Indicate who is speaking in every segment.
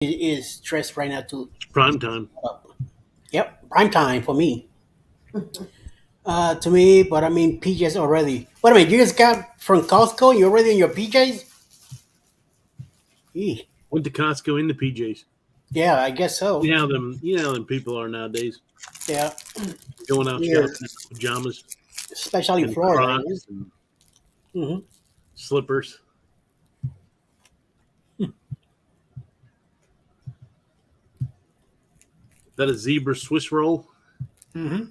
Speaker 1: is stressed right now to.
Speaker 2: Prime time.
Speaker 1: Yep, prime time for me. To me, but I mean PJs already. Wait a minute, you just got from Costco. You're already in your PJs. Eeh.
Speaker 2: Went to Costco in the PJs.
Speaker 1: Yeah, I guess so.
Speaker 2: You know how them people are nowadays.
Speaker 1: Yeah,
Speaker 2: Going out
Speaker 1: here,
Speaker 2: shopping in pajamas
Speaker 1: especially in
Speaker 2: and
Speaker 1: Florida.
Speaker 2: Crocs and
Speaker 1: Mm-hmm.
Speaker 2: slippers. That a zebra Swiss roll?
Speaker 1: Mm-hmm.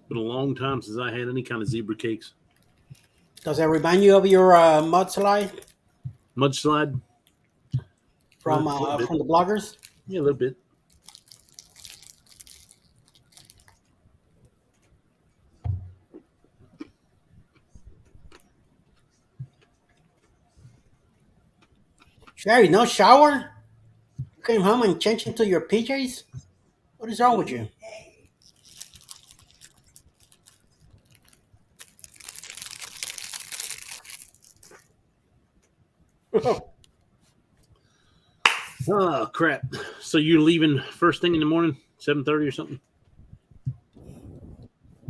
Speaker 2: Been a long time since I had any kind of zebra cakes.
Speaker 1: Does that remind you of your mudslide
Speaker 2: Mudslide? A little bit.
Speaker 1: from the bloggers?
Speaker 2: Yeah, a little bit.
Speaker 1: Sherry, no shower. You came home and changed into your PJs. What is wrong with you?
Speaker 2: Oh crap! So you're leaving first thing in the morning, 7:30 or something?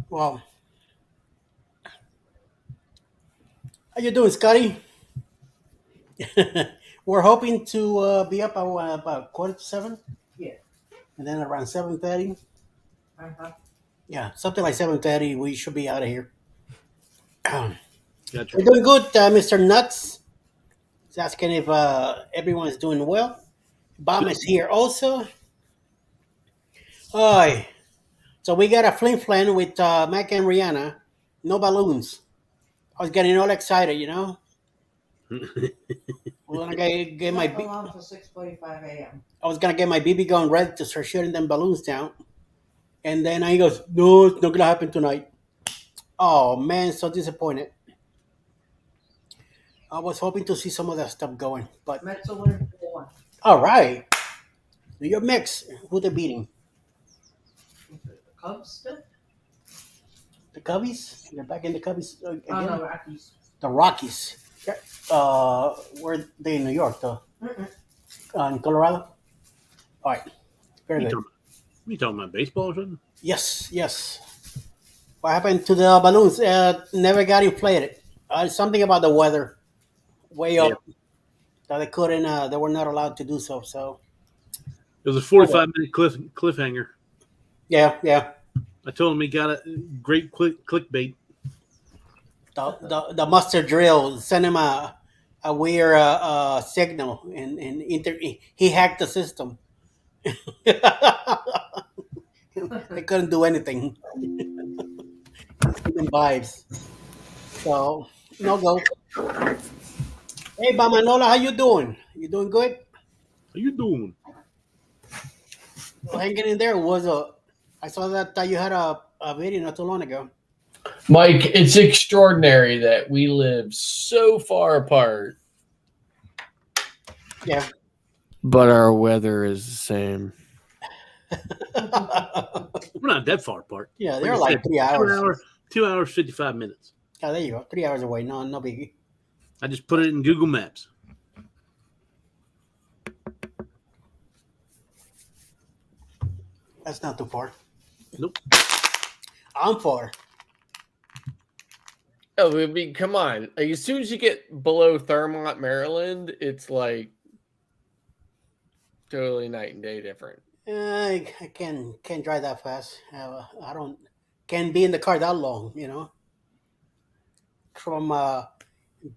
Speaker 1: Well, how you doing, Scotty? We're hoping to be up about quarter to seven. Yeah, and then around 7:30. Uh-huh. Yeah, something like 7:30. We should be out of here.
Speaker 2: Gotcha.
Speaker 1: We're doing good, Mr. Nuts. He's asking if everyone is doing well. Bomb is here also. Hi. So we got a flim flam with Mac and Rihanna. No balloons. I was getting all excited. When I get my
Speaker 3: Not long till 6:45 a.m.
Speaker 1: I was gonna get my BB gun ready to start shooting them balloons down, and then he goes, "No, it's not gonna happen tonight." Oh man, so disappointed. I was hoping to see some of that stuff going, but
Speaker 3: Mets will win 4-1.
Speaker 1: all right. Your mix, who they beating?
Speaker 3: The Cubs still?
Speaker 1: The Cubbies? They're back in the Cubbies
Speaker 3: Oh,
Speaker 1: again.
Speaker 3: no, Rockies.
Speaker 1: The Rockies. Yeah. Where they in New York though?
Speaker 3: Mm-mm.
Speaker 1: In Colorado. All right, very
Speaker 2: You
Speaker 1: good.
Speaker 2: talking, you talking about baseball or something?
Speaker 1: Yes, yes. What happened to the balloons? Never got inflated. Something about the weather, way
Speaker 2: Yeah.
Speaker 1: up, that they couldn't. They were not allowed to do so. So
Speaker 2: It was a
Speaker 1: oh well.
Speaker 2: 45-minute cliffhanger.
Speaker 1: Yeah, yeah.
Speaker 2: I told him he got a great clickbait.
Speaker 1: The mustard drill sent him a weird signal, and he hacked the system. They couldn't do anything. Even vibes. So no go. Hey, Bamanola, how you doing? You doing good?
Speaker 2: How you doing?
Speaker 1: Well, hanging in there was a. I saw that you had a video not too long ago.
Speaker 4: Mike, it's extraordinary that we live so far apart,
Speaker 1: Yeah.
Speaker 5: but our weather is the same.
Speaker 2: We're not that far apart.
Speaker 1: Yeah,
Speaker 2: Like
Speaker 1: they're
Speaker 2: I
Speaker 1: like
Speaker 2: said,
Speaker 1: 3 hours.
Speaker 2: 2 hours, 55 minutes.
Speaker 1: Yeah, there you go. 3 hours away. No, no biggie.
Speaker 2: I just put it in Google Maps.
Speaker 1: That's not too far.
Speaker 2: Nope.
Speaker 1: I'm far.
Speaker 4: Oh, I mean, come on. Like, as soon as you get below Thermont, Maryland, it's like totally night and day different.
Speaker 1: I can't drive that fast. I don't can't be in the car that long. From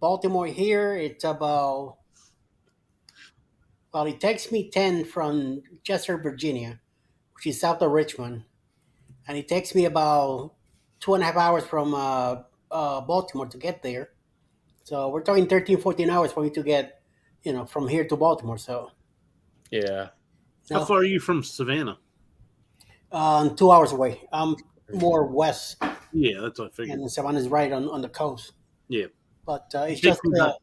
Speaker 1: Baltimore here, it's about. Well, it takes me 10 from Chester, Virginia, which is south of Richmond, and it takes me about 2.5 hours from Baltimore to get there. So we're talking 13, 14 hours for me to get, from here to Baltimore. So
Speaker 4: Yeah.
Speaker 2: How
Speaker 1: no,
Speaker 2: far are you from Savannah?
Speaker 1: 2 hours away. I'm more west,
Speaker 2: Yeah, that's what I figured.
Speaker 1: and Savannah's right on the coast.
Speaker 2: Yeah.
Speaker 1: But it's
Speaker 2: Takes
Speaker 1: just
Speaker 2: me about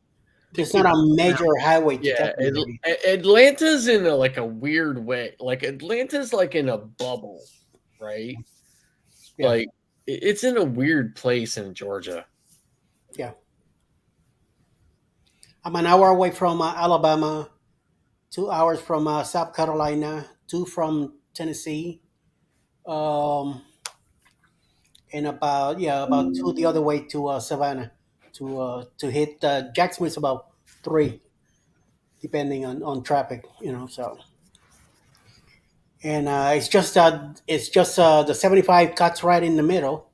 Speaker 1: it's
Speaker 2: takes me
Speaker 1: not
Speaker 2: about
Speaker 1: a
Speaker 2: an
Speaker 1: major
Speaker 2: hour.
Speaker 1: highway to
Speaker 4: Yeah.
Speaker 1: get me. Maybe.
Speaker 4: Atlanta's in a weird way. Like, Atlanta's like in a bubble, right?
Speaker 1: Yeah.
Speaker 4: Like, it's in a weird place in Georgia.
Speaker 1: Yeah. I'm an hour away from Alabama, 2 hours from South Carolina, two from Tennessee, um, and about two the other way to Savannah. To hit Jacksonville is about three, depending on traffic. So and it's just the 75 cuts right in the middle,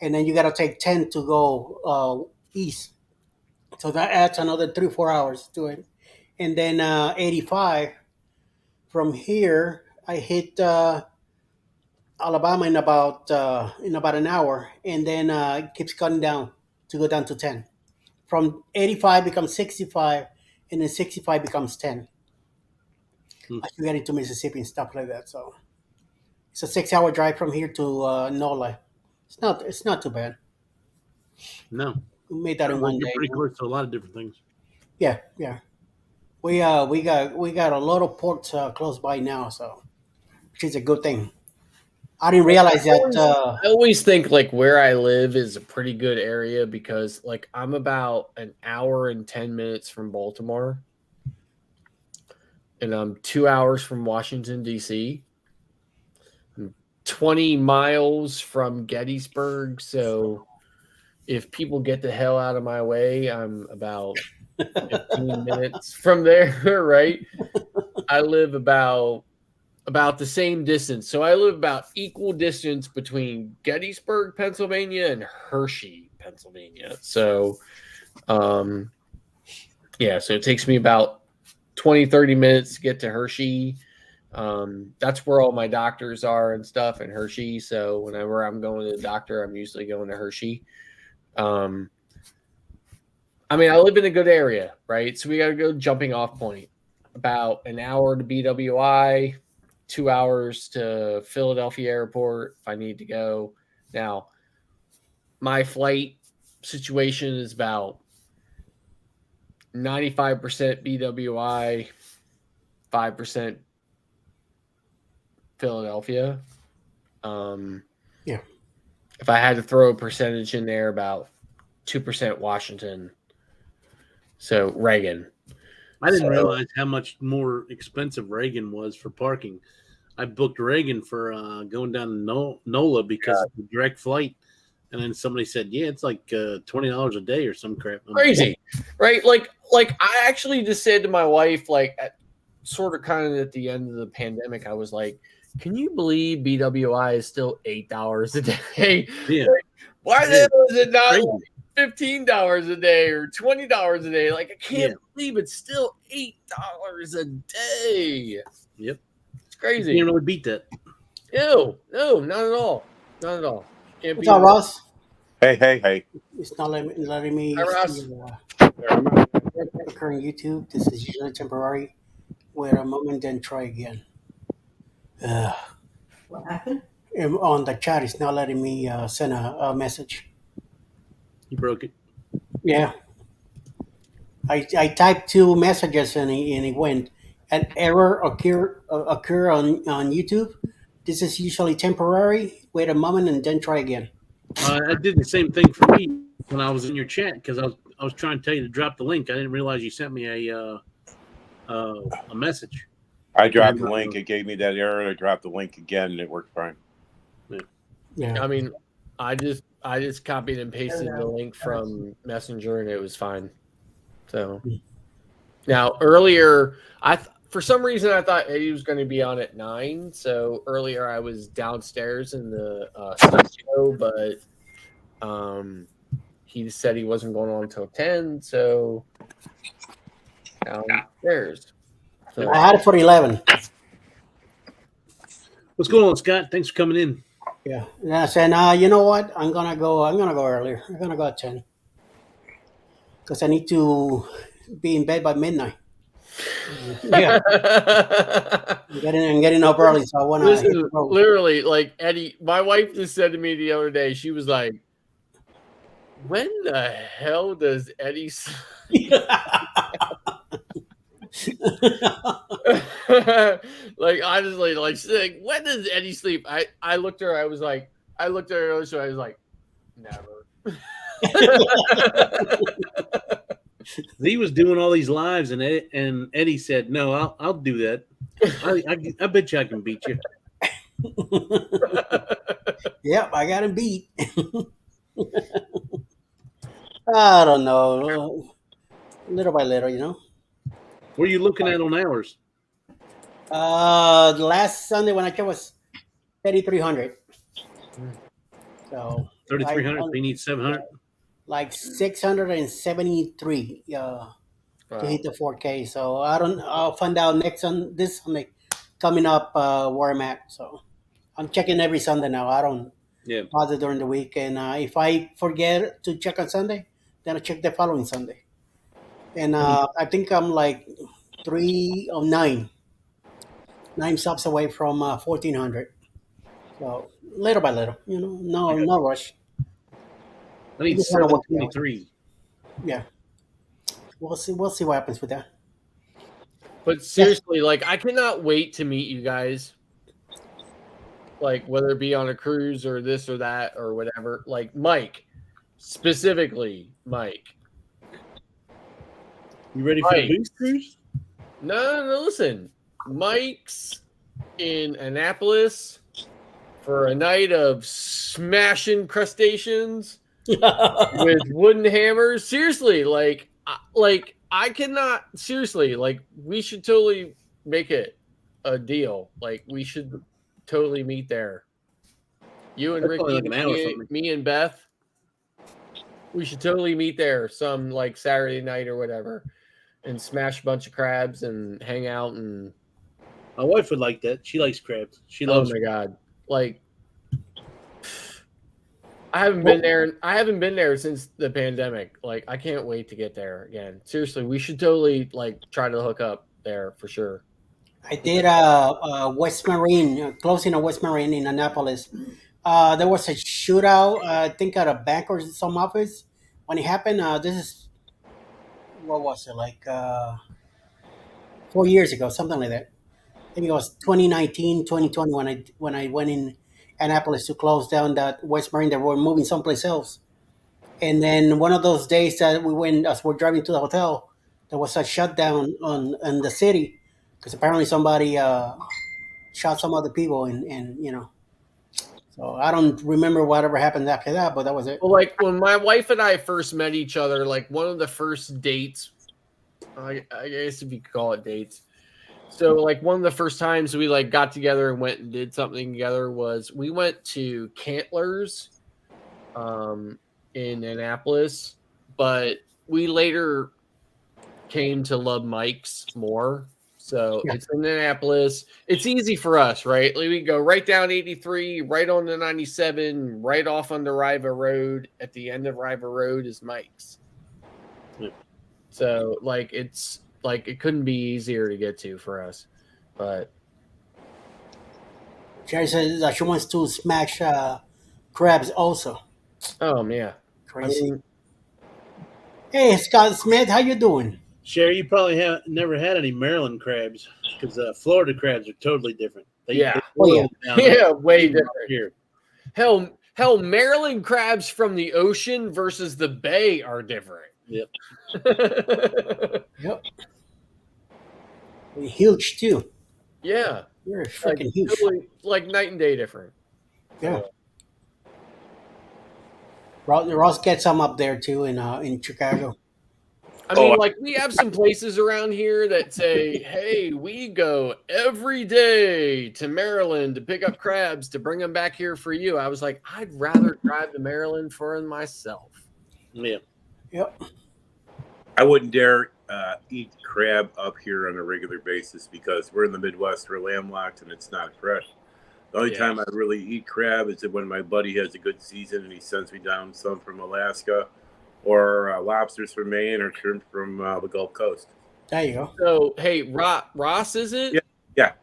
Speaker 1: and then you got to take 10 to go east. So that adds another 3 4 hours to it, and then 85 from here. I hit Alabama in about an hour, and then it keeps cutting down to go down to 10. From 85 becomes 65, and then 65 becomes 10.
Speaker 2: Hmm.
Speaker 1: As you get into Mississippi and stuff like that. So it's a 6 hour drive from here to NOLA. It's not too bad.
Speaker 2: No,
Speaker 1: We made that in
Speaker 2: sounds like
Speaker 1: one
Speaker 2: you're
Speaker 1: day.
Speaker 2: pretty close to a lot of different things.
Speaker 1: Yeah, yeah. We got a lot of ports close by now, so which is a good thing. I didn't realize that.
Speaker 4: I always think like where I live is a pretty good area because like I'm about an hour and 10 minutes from Baltimore, and I'm 2 hours from Washington D.C. I'm 20 miles from Gettysburg. So if people get the hell out of my way, I'm about 15 minutes from there, right? I live about the same distance. So I live about equal distance between Gettysburg, Pennsylvania and Hershey, Pennsylvania. So so it takes me about 20-30 minutes to get to Hershey. That's where all my doctors are and stuff in Hershey. So whenever I'm going to the doctor, I'm usually going to Hershey. I live in a good area, right? So we got to go jumping off point. About an hour to BWI, 2 hours to Philadelphia Airport if I need to go. Now, my flight situation is about 95% BWI, 5% Philadelphia.
Speaker 1: Yeah.
Speaker 4: If I had to throw a percentage in there, about 2% Washington. So Reagan.
Speaker 2: I didn't realize how much more expensive Reagan was for parking. I booked Reagan for going down to NOLA because of the direct flight, and then somebody said, "Yeah, it's like $20 a day or some crap."
Speaker 4: Crazy, right? Like I actually just said to my wife, like sort of kind of at the end of the pandemic, I was like, "Can you believe BWI is still $8 a day?
Speaker 2: Yeah.
Speaker 4: Like, why the hell is it not
Speaker 2: Crazy.
Speaker 4: like $15 a day or $20 a day? Like I can't believe it's still $8 a day."
Speaker 2: Yep.
Speaker 4: It's crazy.
Speaker 2: You can't really beat that.
Speaker 4: No, not at all. Not at all. Can't
Speaker 1: What's
Speaker 4: beat
Speaker 1: up,
Speaker 4: it.
Speaker 1: Ross?
Speaker 6: Hey.
Speaker 1: It's not letting me
Speaker 4: Hi, Ross.
Speaker 1: see occurring YouTube. This is usually temporary. Wait a moment, then try again.
Speaker 3: What happened?
Speaker 1: On the chat, it's not letting me send a message.
Speaker 2: You broke it.
Speaker 1: Yeah. I typed two messages and it went. An error occur on YouTube. This is usually temporary. Wait a moment and then try again.
Speaker 2: I did the same thing for me when I was in your chat because I was trying to tell you to drop the link. I didn't realize you sent me a message.
Speaker 6: I dropped the link. It gave me that error. I dropped the link again, and it worked fine.
Speaker 1: Yeah.
Speaker 4: I just copied and pasted the link from Messenger, and it was fine. So now earlier, for some reason I thought Eddie was going to be on at 9. So earlier I was downstairs in the studio, but he said he wasn't going on until 10. So downstairs. So,
Speaker 1: I had it for 11.
Speaker 2: What's going on, Scott? Thanks for coming in.
Speaker 1: Yeah. And I said, you know what? I'm gonna go earlier. I'm gonna go at 10. Because I need to be in bed by midnight. Yeah. I'm getting up early, so I want to.
Speaker 4: Listen, literally, like Eddie, my wife just said to me the other day, she was like, "When the hell does Eddie sleep?" Like honestly, like she's like, "When does Eddie sleep?" I looked at her. I was like, so I was like, never.
Speaker 2: Z was doing all these lives, and Eddie said, "No, I'll do that. I bet you I can beat you."
Speaker 1: Yep, I got him beat. I don't know. Little by little, you know.
Speaker 2: What are you looking at on hours?
Speaker 1: The last Sunday when I checked was 3,300. So
Speaker 2: 3,300. They need 700.
Speaker 1: like 673 to hit the 4K. So I don't. I'll find out this Sunday coming up where I'm at. So I'm checking every Sunday now. I don't
Speaker 2: Yeah.
Speaker 1: bother during the week, and if I forget to check on Sunday, then I check the following Sunday. And I think I'm like 9 stops away from 1,400. So little by little, you know, no rush.
Speaker 2: I need
Speaker 1: Just wanna work it out.
Speaker 2: 723.
Speaker 1: Yeah, we'll see. We'll see what happens with that.
Speaker 4: But seriously, like I cannot wait to meet you guys. Like whether it be on a cruise or this or that or whatever. Like Mike, specifically Mike.
Speaker 2: You ready for the boost cruise?
Speaker 4: No, listen. Mike's in Annapolis for a night of smashing crustaceans with wooden hammers. Seriously, like I cannot. Seriously, like we should totally make it a deal. Like we should totally meet there. You and
Speaker 2: That's
Speaker 4: Ricky,
Speaker 2: only like an hour from me.
Speaker 4: me and Beth. We should totally meet there some like Saturday night or whatever, and smash a bunch of crabs and hang out and.
Speaker 2: My wife would like that. She likes crabs. She
Speaker 4: Oh
Speaker 2: loves.
Speaker 4: my god! Like, I haven't been there. I haven't been there since the pandemic. Like, I can't wait to get there again. Seriously, we should totally like try to hook up there for sure.
Speaker 1: I did West Marine closing a West Marine in Annapolis. There was a shootout, I think, at a bank or some office. When it happened, this is what was it like 4 years ago, something like that. I think it was 2019, 2020 when I went in Annapolis to close down that West Marine. They were moving someplace else. And then one of those days that we went, as we're driving to the hotel, there was a shutdown on the city because apparently somebody shot some other people, and you know. So I don't remember whatever happened after that, but that was it.
Speaker 4: Well, like when my wife and I first met each other, like one of the first dates, I guess if you could call it dates. So like one of the first times we like got together and went and did something together was we went to Cantlers in Annapolis, but we later came to love Mike's more. So it's in Annapolis. It's easy for us, right? Like we go right down 83, right on the 97, right off on the Riva Road. At the end of Riva Road is Mike's. So like it's like it couldn't be easier to get to for us. But
Speaker 1: Sherry says that she wants to smash crabs also.
Speaker 4: yeah.
Speaker 1: Crazy.
Speaker 4: I mean,
Speaker 1: Hey, Scott Smith, how you doing?
Speaker 2: Sherry, you probably have never had any Maryland crabs because Florida crabs are totally different. They boil down
Speaker 4: way different.
Speaker 2: here.
Speaker 4: Hell, Maryland crabs from the ocean versus the bay are different.
Speaker 2: Yep.
Speaker 1: Yep. Huge too.
Speaker 4: Yeah.
Speaker 1: You're freaking
Speaker 4: Like,
Speaker 1: huge.
Speaker 4: totally, like night and day different.
Speaker 1: Yeah. Ross gets some up there too in Chicago.
Speaker 4: I mean, like we have some places around here that say, "Hey, we go every day to Maryland to pick up crabs to bring them back here for you." I was like, I'd rather drive to Maryland for them myself.
Speaker 2: Yeah.
Speaker 1: Yep.
Speaker 6: I wouldn't dare eat crab up here on a regular basis because we're in the Midwest, we're landlocked, and it's not fresh. The only time I really eat crab is when my buddy has a good season and he sends me down some from Alaska, or lobsters from Maine, or shrimp from the Gulf Coast.
Speaker 1: There you go.
Speaker 4: So, hey, Ross, is it?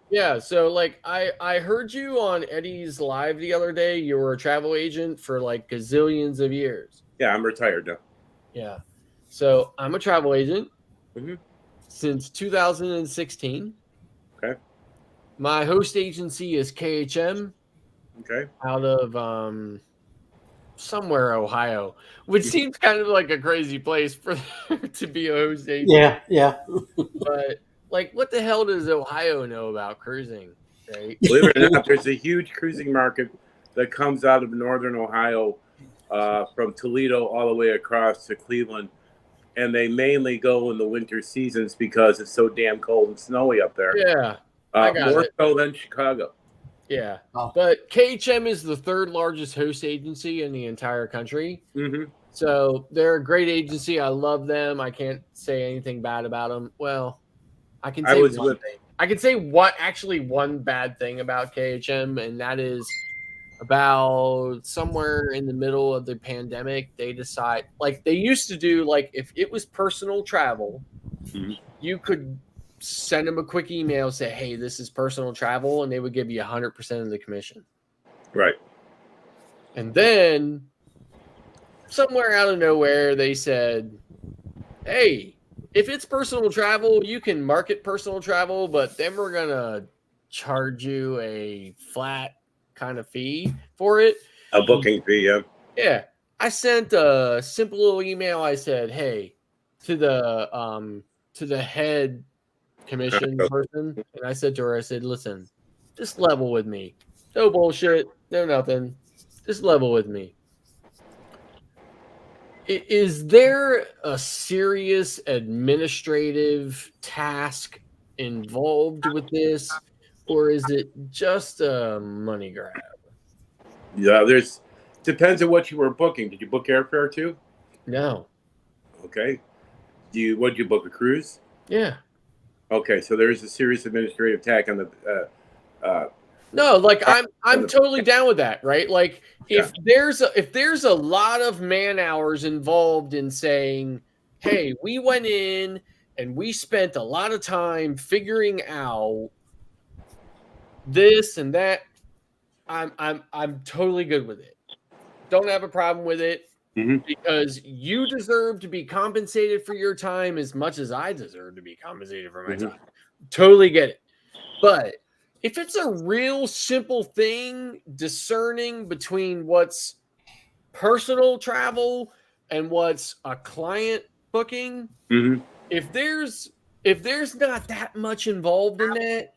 Speaker 4: Yeah. So, like, I heard you on Eddie's live the other day. You were a travel agent for like gazillions of years.
Speaker 6: Yeah, I'm retired now.
Speaker 4: Yeah. So I'm a travel agent
Speaker 6: Mm-hmm.
Speaker 4: since 2016.
Speaker 6: Okay.
Speaker 4: My host agency is KHM.
Speaker 6: Okay.
Speaker 4: Out of somewhere Ohio, which seems kind of like a crazy place for to be a host agent.
Speaker 1: Yeah, yeah.
Speaker 4: But like, what the hell does Ohio know about cruising, right?
Speaker 6: Believe it or not, there's a huge cruising market that comes out of northern Ohio, from Toledo all the way across to Cleveland, and they mainly go in the winter seasons because it's so damn cold and snowy up there.
Speaker 4: Yeah, I got
Speaker 6: More
Speaker 4: it.
Speaker 6: so than Chicago.
Speaker 4: Yeah,
Speaker 1: Oh.
Speaker 4: but KHM is the third largest host agency in the entire country.
Speaker 6: Mm-hmm.
Speaker 4: So they're a great agency. I love them. I can't say anything bad about them. Well, I can say one thing. I can say one bad thing about KHM, and that is about somewhere in the middle of the pandemic, they decide, like they used to do, like if it was personal travel, you could send them a quick email, say, hey, this is personal travel, and they would give you 100% of the commission.
Speaker 6: Right.
Speaker 4: And then somewhere out of nowhere, they said, hey, if it's personal travel, you can market personal travel, but then we're going to charge you a flat kind of fee for it.
Speaker 6: A booking fee, yeah.
Speaker 4: Yeah. I sent a simple little email. I said, hey, to the head commission person, and I said to her, I said, listen, just level with me. No bullshit, no nothing. Just level with me. Is there a serious administrative task involved with this, or is it just a money grab?
Speaker 6: Yeah, depends on what you were booking. Did you book airfare too?
Speaker 4: No.
Speaker 6: Okay. What did you book, a cruise?
Speaker 4: Yeah.
Speaker 6: Okay, so there's a serious administrative tax on the.
Speaker 4: No, like I'm totally down with that, right? Like if there's a lot of man hours involved in saying, hey, we went in and we spent a lot of time figuring out this and that, I'm totally good with it. Don't have a problem with it, because you deserve to be compensated for your time as much as I deserve to be compensated for my time. Totally get it. But if it's a real simple thing, discerning between what's personal travel and what's a client booking, if there's not that much involved in that,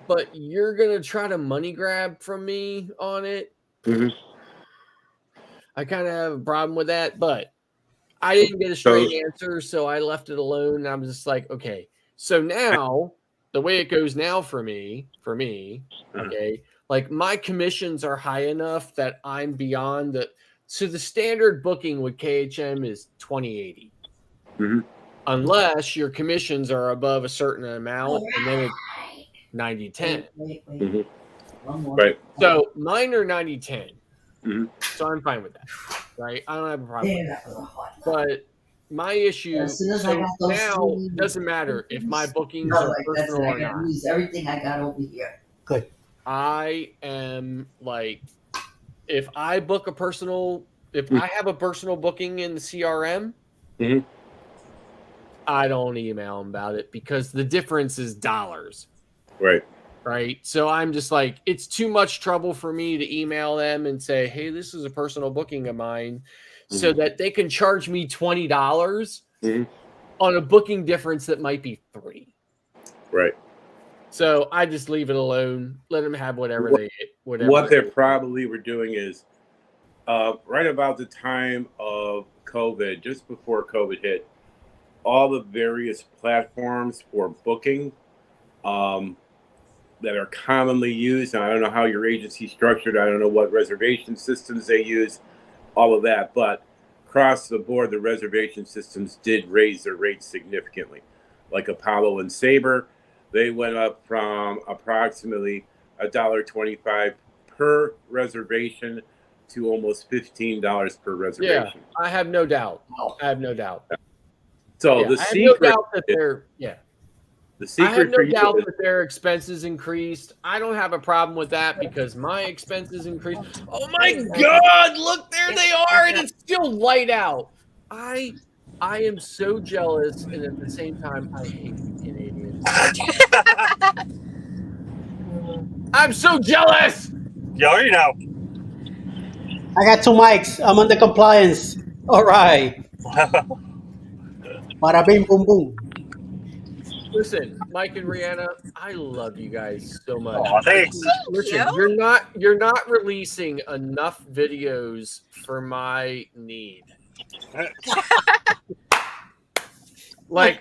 Speaker 4: but you're gonna try to money grab from me on it, I kind of have a problem with that. But I didn't get a straight answer, so I left it alone. And I'm just like, okay. So now the way it goes now for me, okay, like my commissions are high enough that I'm beyond the. So the standard booking with KHM is 2080, unless your commissions are above a certain amount, and then it's 90-10.
Speaker 3: Wait. One more.
Speaker 6: Right.
Speaker 4: So mine are 90-10. So I'm fine with that, right? I don't have a problem with that. But my issue,
Speaker 3: As soon as I
Speaker 4: so
Speaker 3: got those
Speaker 4: now
Speaker 3: three-
Speaker 4: it doesn't matter if my bookings
Speaker 3: No,
Speaker 4: are
Speaker 3: like that's
Speaker 4: personal
Speaker 3: it. I
Speaker 4: or
Speaker 3: gotta
Speaker 4: not.
Speaker 3: lose everything I got over here.
Speaker 1: Good.
Speaker 4: I am like, if I book a personal, if I have a personal booking in the CRM, I don't email them about it because the difference is dollars.
Speaker 6: Right.
Speaker 4: Right. So I'm just like, it's too much trouble for me to email them and say, hey, this is a personal booking of mine, so that they can charge me $20 on a booking difference that might be $3.
Speaker 6: Right.
Speaker 4: So I just leave it alone. Let them have whatever they.
Speaker 6: What they probably were doing is, right about the time of COVID, just before COVID hit, all the various platforms for booking that are commonly used, and I don't know how your agency's structured, I don't know what reservation systems they use, all of that, but across the board, the reservation systems did raise their rates significantly. Like Apollo and Sabre, they went up from approximately $1.25 per reservation to almost $15 per reservation.
Speaker 4: Yeah, I have no doubt.
Speaker 6: So the secret, the secret
Speaker 4: I have no
Speaker 6: for you
Speaker 4: doubt
Speaker 6: is,
Speaker 4: that their expenses increased. I don't have a problem with that because my expenses increased. Oh my God! Look, there they are, and it's still light out. I am so jealous, and at the same time, I hate the Canadians. I'm so jealous.
Speaker 7: You already know.
Speaker 1: I got two mics. I'm under compliance. All right. Bada bing boom boom.
Speaker 4: Listen, Mike and Rihanna, I love you guys so much.
Speaker 7: Aw, thanks.
Speaker 4: Listen,
Speaker 3: you.
Speaker 4: you're not releasing enough videos for my need. I'm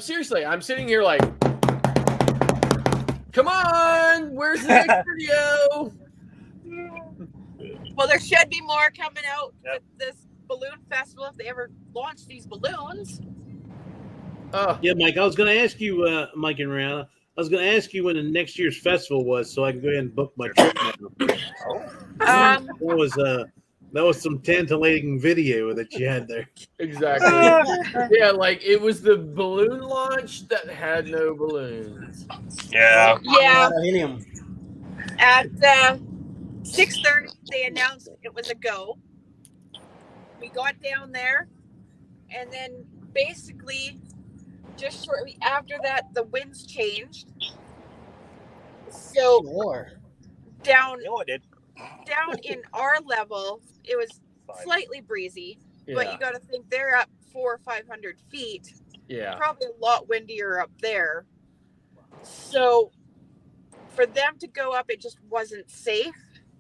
Speaker 4: seriously, I'm sitting here like, come on, where's the next video?
Speaker 8: Well, there should be more coming out
Speaker 7: Yep.
Speaker 8: with this balloon festival if they ever launch these balloons.
Speaker 2: Yeah, Mike, I was going to ask you, Mike and Rihanna, I was going to ask you when the next year's festival was so I can go ahead and book my trip now. That was some tantalating video that you had there.
Speaker 4: Exactly. Yeah, like it was the balloon launch that had no balloons.
Speaker 7: Yeah.
Speaker 8: Yeah,
Speaker 1: Helium.
Speaker 8: at 6:30 they announced it was a go. We got down there, and then basically just shortly after that the winds changed. So
Speaker 1: Sure.
Speaker 8: down
Speaker 7: No, I did.
Speaker 8: in our level it was
Speaker 7: Fine.
Speaker 8: slightly breezy, but
Speaker 4: Yeah,
Speaker 8: you got to think they're up 400 or 500 feet.
Speaker 4: yeah,
Speaker 8: Probably a lot windier up there. So for them to go up, it just wasn't safe,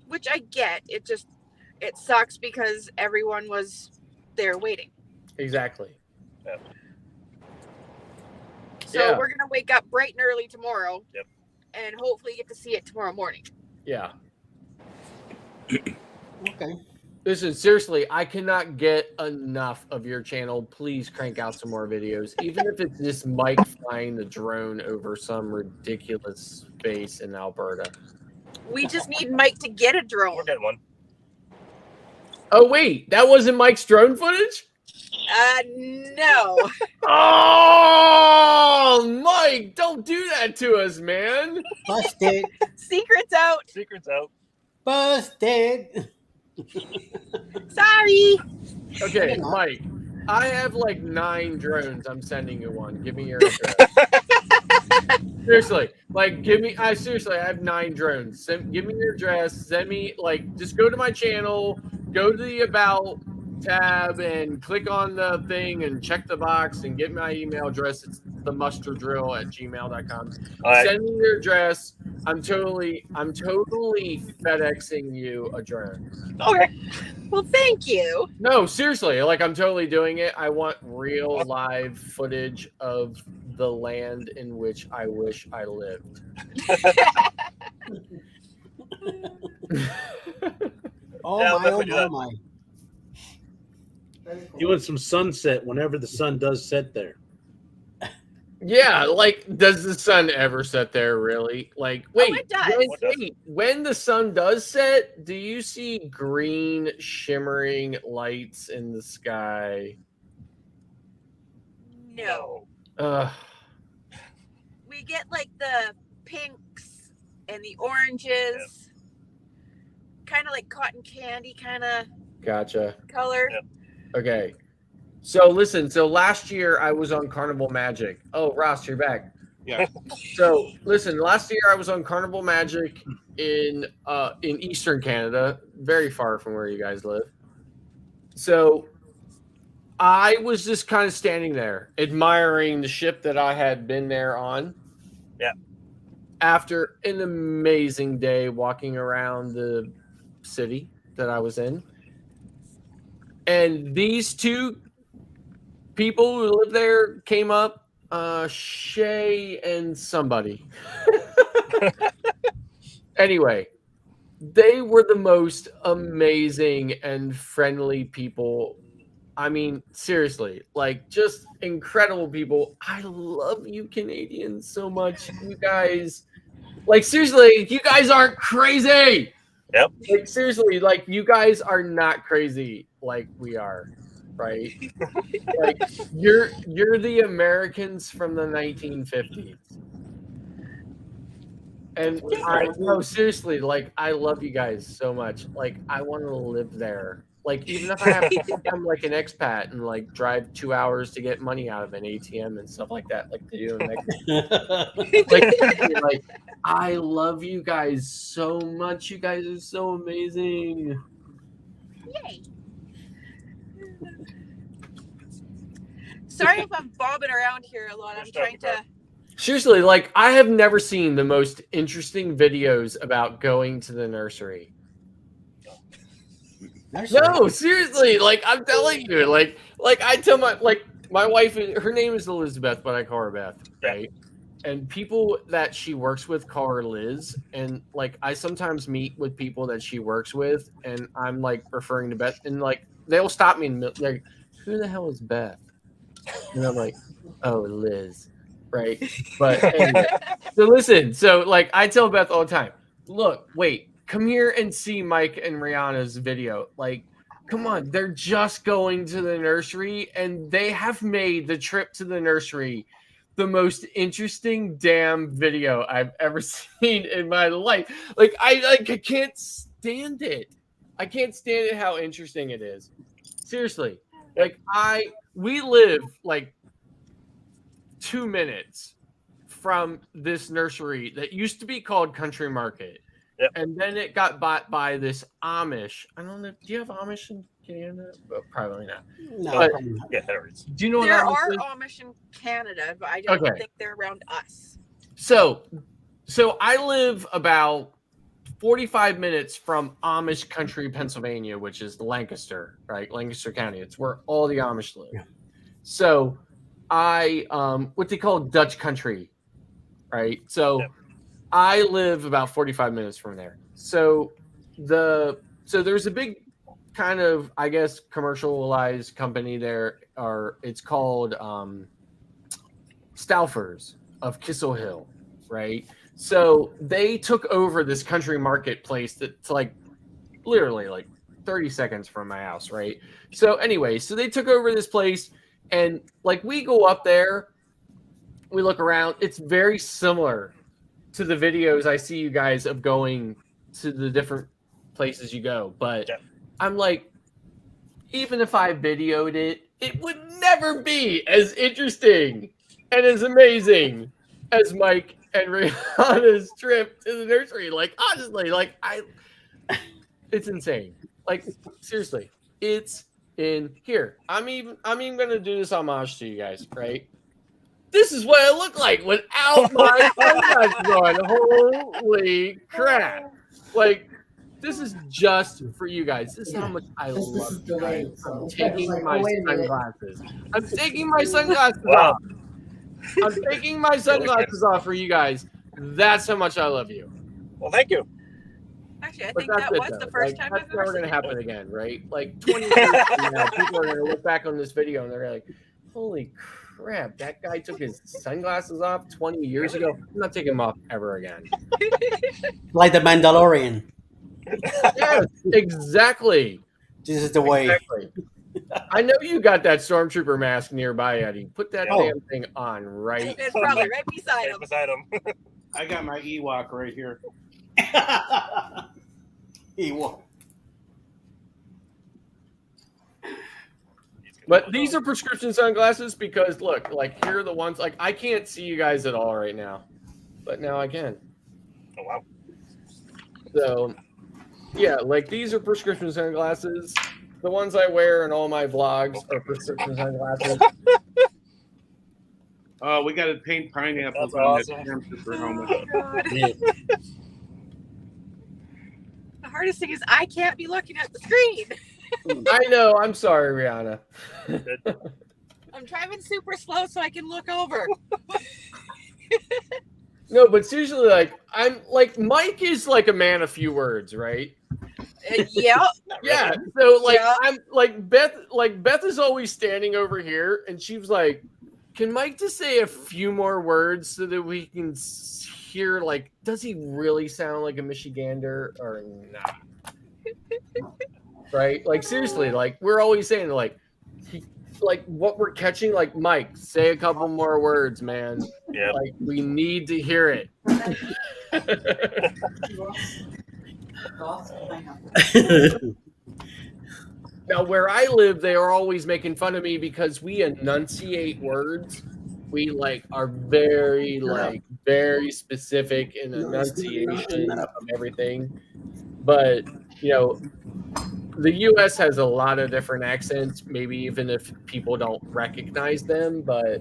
Speaker 8: which I get. It sucks because everyone was there waiting.
Speaker 4: exactly.
Speaker 8: So
Speaker 4: Yeah.
Speaker 8: we're gonna wake up bright and early tomorrow.
Speaker 7: Yep.
Speaker 8: And hopefully get to see it tomorrow morning.
Speaker 4: Yeah.
Speaker 1: Okay.
Speaker 4: Listen, seriously, I cannot get enough of your channel. Please crank out some more videos, even if it's just Mike flying the drone over some ridiculous base in Alberta.
Speaker 8: We just need Mike to get a drone.
Speaker 7: We're getting one.
Speaker 4: Oh, wait, that wasn't Mike's drone footage?
Speaker 8: No.
Speaker 4: Oh, Mike, don't do that to us, man.
Speaker 1: Busted.
Speaker 8: Secret's out.
Speaker 7: Secret's out.
Speaker 1: Busted.
Speaker 8: Sorry.
Speaker 4: Okay, Mike, I have like 9 drones I'm sending you one. Give me your address. Seriously, like, I have 9 drones. Give me your address. Send me, like, just go to my channel, go to the About tab and click on the thing and check the box and get my email address. It's themusterdrill@gmail.com.
Speaker 7: All right.
Speaker 4: Send me your address. I'm totally FedExing you a drone.
Speaker 7: Okay.
Speaker 8: Well, thank you.
Speaker 4: No, seriously, like I'm totally doing it. I want real live footage of the land in which I wish I lived.
Speaker 1: Oh
Speaker 7: Yeah, I'll
Speaker 1: my, oh
Speaker 7: definitely do
Speaker 1: my,
Speaker 7: that.
Speaker 1: oh my.
Speaker 2: You want some sunset whenever the sun does set there.
Speaker 4: Yeah, like, does the sun ever set there, really? Like, wait,
Speaker 8: it does.
Speaker 4: when the sun does set, do you see green shimmering lights in the sky?
Speaker 8: No. We get like the pinks and the oranges, kind of like cotton candy kind of
Speaker 4: Gotcha.
Speaker 8: color.
Speaker 7: Yep.
Speaker 4: Okay. So listen, last year I was on Carnival Magic. Oh, Ross, you're back.
Speaker 6: Yeah.
Speaker 4: So listen, last year I was on Carnival Magic in Eastern Canada, very far from where you guys live. So I was just kind of standing there, admiring the ship that I had been there on.
Speaker 7: Yeah.
Speaker 4: After an amazing day walking around the city that I was in. And these 2 people who live there came up, Shay and somebody. Anyway, they were the most amazing and friendly people. I mean, seriously, like, just incredible people. I love you Canadians so much. You guys, like, seriously, you guys aren't crazy.
Speaker 7: Yep.
Speaker 4: Like, seriously, like, you guys are not crazy like we are, right? Like, you're the Americans from the 1950s. And I no, seriously, like, I love you guys so much. Like, I want to live there. Like even if I have to become like an expat and like drive 2 hours to get money out of an ATM and stuff like that, like they do in Mexico. like I love you guys so much. You guys are so amazing.
Speaker 8: Yay. Sorry if I'm bobbing around here a lot. I'm trying to.
Speaker 4: Seriously, like I have never seen the most interesting videos about going to the nursery. No, seriously, like I'm telling you, like I tell my wife, her name is Elizabeth, but I call her Beth, right? And people that she works with call her Liz, and like I sometimes meet with people that she works with, and I'm like referring to Beth, and like they'll stop me and like, who the hell is Beth? And I'm like, oh, Liz, right? But anyway, so listen, so like I tell Beth all the time, look, wait. Come here and see Mike and Rihanna's video. Like, come on, they're just going to the nursery and they have made the trip to the nursery the most interesting damn video I've ever seen in my life. Like, I can't stand it. I can't stand it how interesting it is. Seriously. Like, we live like 2 minutes from this nursery that used to be called Country Market.
Speaker 7: Yep.
Speaker 4: And then it got bought by this Amish. I don't know. Do you have Amish in Canada? Well, probably not.
Speaker 1: No,
Speaker 4: But-
Speaker 1: probably not.
Speaker 7: Yeah, there is.
Speaker 4: Do you know what
Speaker 8: There
Speaker 4: Amish
Speaker 8: are
Speaker 4: is?
Speaker 8: Amish in Canada, but I don't
Speaker 4: Okay.
Speaker 8: think they're around us.
Speaker 4: So I live about 45 minutes from Amish country, Pennsylvania, which is Lancaster, right? Lancaster County. It's where all the Amish live.
Speaker 1: Yeah.
Speaker 4: So I what they call Dutch country, right? So
Speaker 7: Yep.
Speaker 4: I live about 45 minutes from there. So there's a big kind of, I guess, commercialized company there, or it's called Stauffer's of Kissel Hill, right? So they took over this country marketplace that's like literally like 30 seconds from my house, right? So anyway, so they took over this place, and like we go up there, we look around, it's very similar to the videos I see you guys of going to the different places you go. But
Speaker 7: Yeah.
Speaker 4: I'm like, even if I videoed it, it would never be as interesting and as amazing as Mike and Rihanna's trip to the nursery. Like, honestly, like it's insane. Like, seriously, it's in here. I'm even gonna do this homage to you guys, right? This is what I look like without my sunglasses on. Holy crap. Like, this is just for you guys. This is how much I love you guys. I'm taking my sunglasses. I'm taking my sunglasses
Speaker 7: Wow.
Speaker 4: off. I'm taking my sunglasses off for you guys. That's how much I love you.
Speaker 7: Well, thank you.
Speaker 8: Actually, I
Speaker 4: But
Speaker 8: think
Speaker 4: that's
Speaker 8: that
Speaker 4: it,
Speaker 8: was
Speaker 4: though.
Speaker 8: the first
Speaker 4: Like,
Speaker 8: time
Speaker 4: that's
Speaker 8: I've ever
Speaker 4: never
Speaker 8: seen
Speaker 4: going to
Speaker 8: it.
Speaker 4: happen again, right? Like 20 years from now, people are going to look back on this video and they're like, holy crap, that guy took his sunglasses off 20 years ago. I'm not taking them off ever again.
Speaker 1: Like the Mandalorian.
Speaker 4: Yes, exactly.
Speaker 1: This is the way.
Speaker 4: Exactly. I know you got that stormtrooper mask nearby, Eddie. Put that
Speaker 1: Oh.
Speaker 4: damn thing on right.
Speaker 8: It's probably right beside
Speaker 7: Right
Speaker 8: him.
Speaker 7: beside him.
Speaker 2: I got my Ewok right here.
Speaker 1: He won.
Speaker 4: But these are prescription sunglasses because look, like here are the ones like I can't see you guys at all right now, but now I can.
Speaker 7: Oh, wow.
Speaker 4: So yeah, like these are prescription sunglasses. The ones I wear in all my vlogs are prescription sunglasses.
Speaker 2: Oh, we got to paint pineapples
Speaker 7: That's
Speaker 2: on
Speaker 7: awesome.
Speaker 2: that stormtrooper helmet.
Speaker 8: Oh, God. The hardest thing is I can't be looking at the screen.
Speaker 4: I know. I'm sorry, Rihanna.
Speaker 8: I'm driving super slow so I can look over.
Speaker 4: No, but seriously, like I'm like Mike is like a man of few words, right?
Speaker 8: Yeah.
Speaker 4: Yeah. So like
Speaker 8: Yeah.
Speaker 4: I'm like Beth is always standing over here, and she was like, "Can Mike just say a few more words so that we can hear? Like, does he really sound like a Michigander or not?" Right? Like seriously, like we're always saying like what we're catching. Like Mike, say a couple more words, man.
Speaker 7: Yeah.
Speaker 4: Like we need to hear it. Now, where I live, they are always making fun of me because we enunciate words. We are very very specific in
Speaker 1: No, it's not
Speaker 4: enunciation
Speaker 1: enough.
Speaker 4: of everything. But the U.S. has a lot of different accents. Maybe even if people don't recognize them, but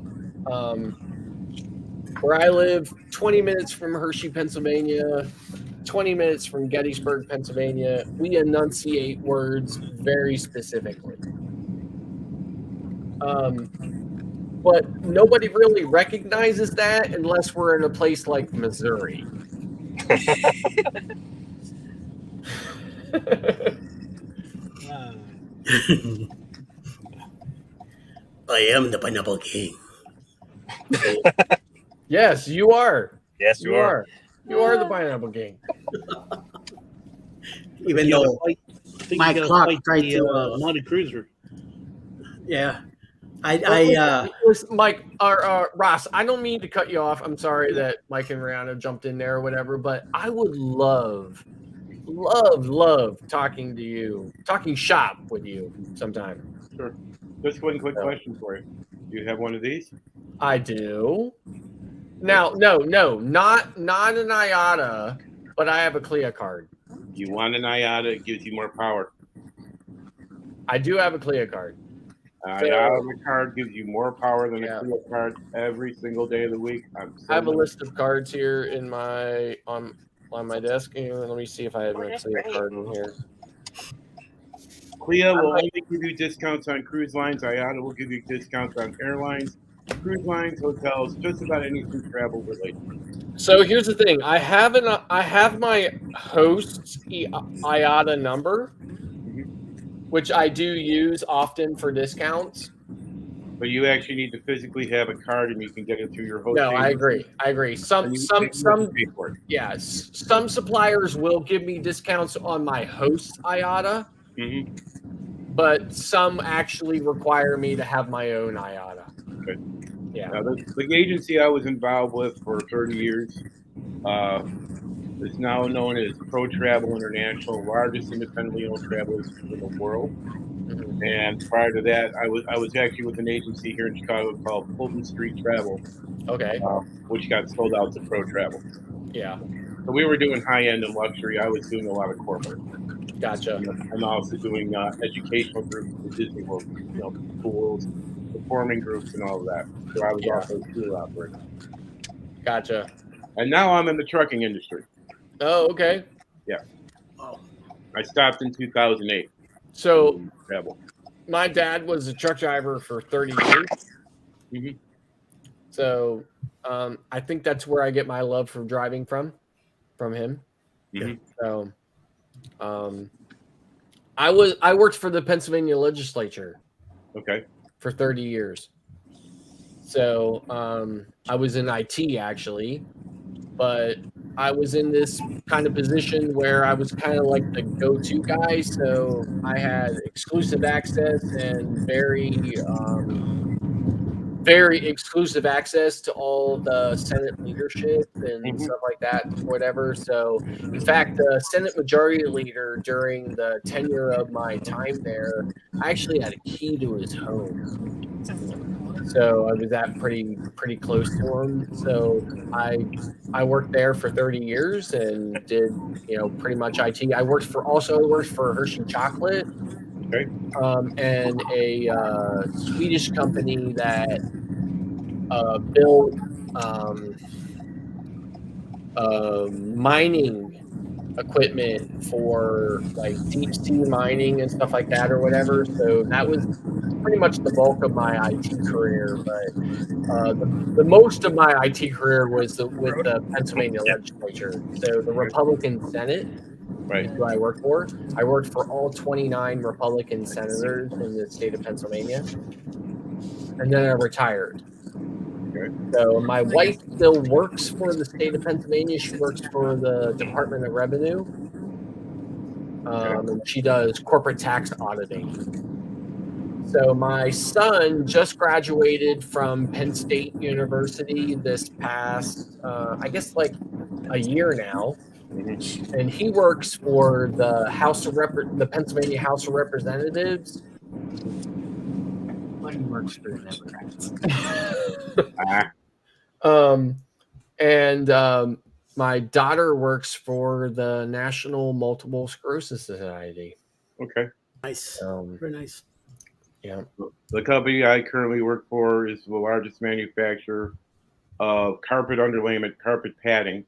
Speaker 4: where I live, 20 minutes from Hershey, Pennsylvania, 20 minutes from Gettysburg, Pennsylvania, we enunciate words very specifically. But nobody really recognizes that unless we're in a place like Missouri.
Speaker 1: I am the Pineapple King.
Speaker 4: Yes, you are.
Speaker 7: Yes, you are.
Speaker 4: You are the Pineapple King.
Speaker 1: Even
Speaker 2: You gotta
Speaker 1: though
Speaker 2: fight- I think
Speaker 1: my
Speaker 2: you gotta
Speaker 1: clock
Speaker 2: fight
Speaker 1: tried
Speaker 2: the
Speaker 1: to,
Speaker 2: Monte Cruiser.
Speaker 1: yeah, I
Speaker 4: Listen, Mike or Ross, I don't mean to cut you off. I'm sorry that Mike and Rihanna jumped in there or whatever, but I would love talking to you, talking shop with you sometime.
Speaker 6: Sure. Just one quick question for you. Do you have one of these?
Speaker 4: I do. Now, no, not an IATA, but I have a CLIA card.
Speaker 6: You want an IATA, it gives you more power.
Speaker 4: I do have a CLIA card.
Speaker 6: IATA card gives you more power than
Speaker 4: Yeah.
Speaker 6: a CLIA card every single day of the week.
Speaker 4: I have a list of cards here in my on my desk. Here, let me see if I have a CLIA card in here.
Speaker 6: CLIA will only give you discounts on cruise lines. IATA will give you discounts on airlines, cruise lines, hotels, just about anything travel related.
Speaker 4: So here's the thing: I have my host's IATA number, which I do use often for discounts.
Speaker 6: But you actually need to physically have a card, and you can get it through your host.
Speaker 4: No, I agree. Some suppliers will give me discounts on my host IATA, but some actually require me to have my own IATA.
Speaker 6: Okay.
Speaker 4: Yeah.
Speaker 6: Now, the agency I was involved with for 30 years is now known as Pro Travel International, largest independently owned travel agency in the world. And prior to that, I was actually with an agency here in Chicago called Fulton Street Travel.
Speaker 4: Okay.
Speaker 6: Which got sold out to Pro Travel.
Speaker 4: Yeah.
Speaker 6: So we were doing high end and luxury. I was doing a lot of corporate.
Speaker 4: Gotcha.
Speaker 6: I'm also doing educational groups for Disney World, schools, performing groups, and all of that. So I was also a tour operator.
Speaker 4: Gotcha.
Speaker 6: And now I'm in the trucking industry.
Speaker 4: Oh, okay.
Speaker 6: Yeah. I stopped in 2008.
Speaker 4: So
Speaker 6: travel.
Speaker 4: My dad was a truck driver for 30 years.
Speaker 6: Mm-hmm.
Speaker 4: So I think that's where I get my love for driving from him.
Speaker 6: Mm-hmm.
Speaker 4: So I worked for the Pennsylvania legislature.
Speaker 6: Okay.
Speaker 4: For 30 years. So I was in IT actually, but I was in this kind of position where I was kind of like the go-to guy. So I had exclusive access and very exclusive access to all the Senate leadership and stuff like that, whatever. So, in fact, the Senate Majority Leader during the tenure of my time there, I actually had a key to his home. So I was pretty close to him. So I worked there for 30 years and did pretty much IT. I worked for Hershey Chocolate,
Speaker 6: okay,
Speaker 4: and a Swedish company that built mining equipment for like deep sea mining and stuff like that or whatever. So that was pretty much the bulk of my IT career, but the most of my IT career was with the Pennsylvania legislature. So the Republican Senate is who I worked for. I worked for all 29 Republican senators in the state of Pennsylvania, and then I retired. So my wife still works for the state of Pennsylvania. She works for the Department of Revenue. And she does corporate tax auditing. So my son just graduated from Penn State University this past, I guess, like a year now, and he works for the the Pennsylvania House of Representatives. But he works for the Democrats. My daughter works for the National Multiple Sclerosis Society.
Speaker 6: Okay.
Speaker 1: Nice. Very nice.
Speaker 6: Yeah. The company I currently work for is the largest manufacturer of carpet underlayment, carpet padding.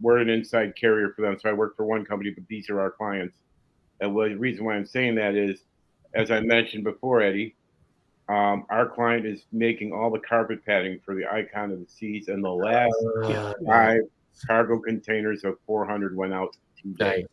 Speaker 6: We're an inside carrier for them, so I work for one company, but these are our clients. And the reason why I'm saying that is, as I mentioned before, Eddie, our client is making all the carpet padding for the Icon of the Seas, and the last 5 cargo containers of 400 went out today.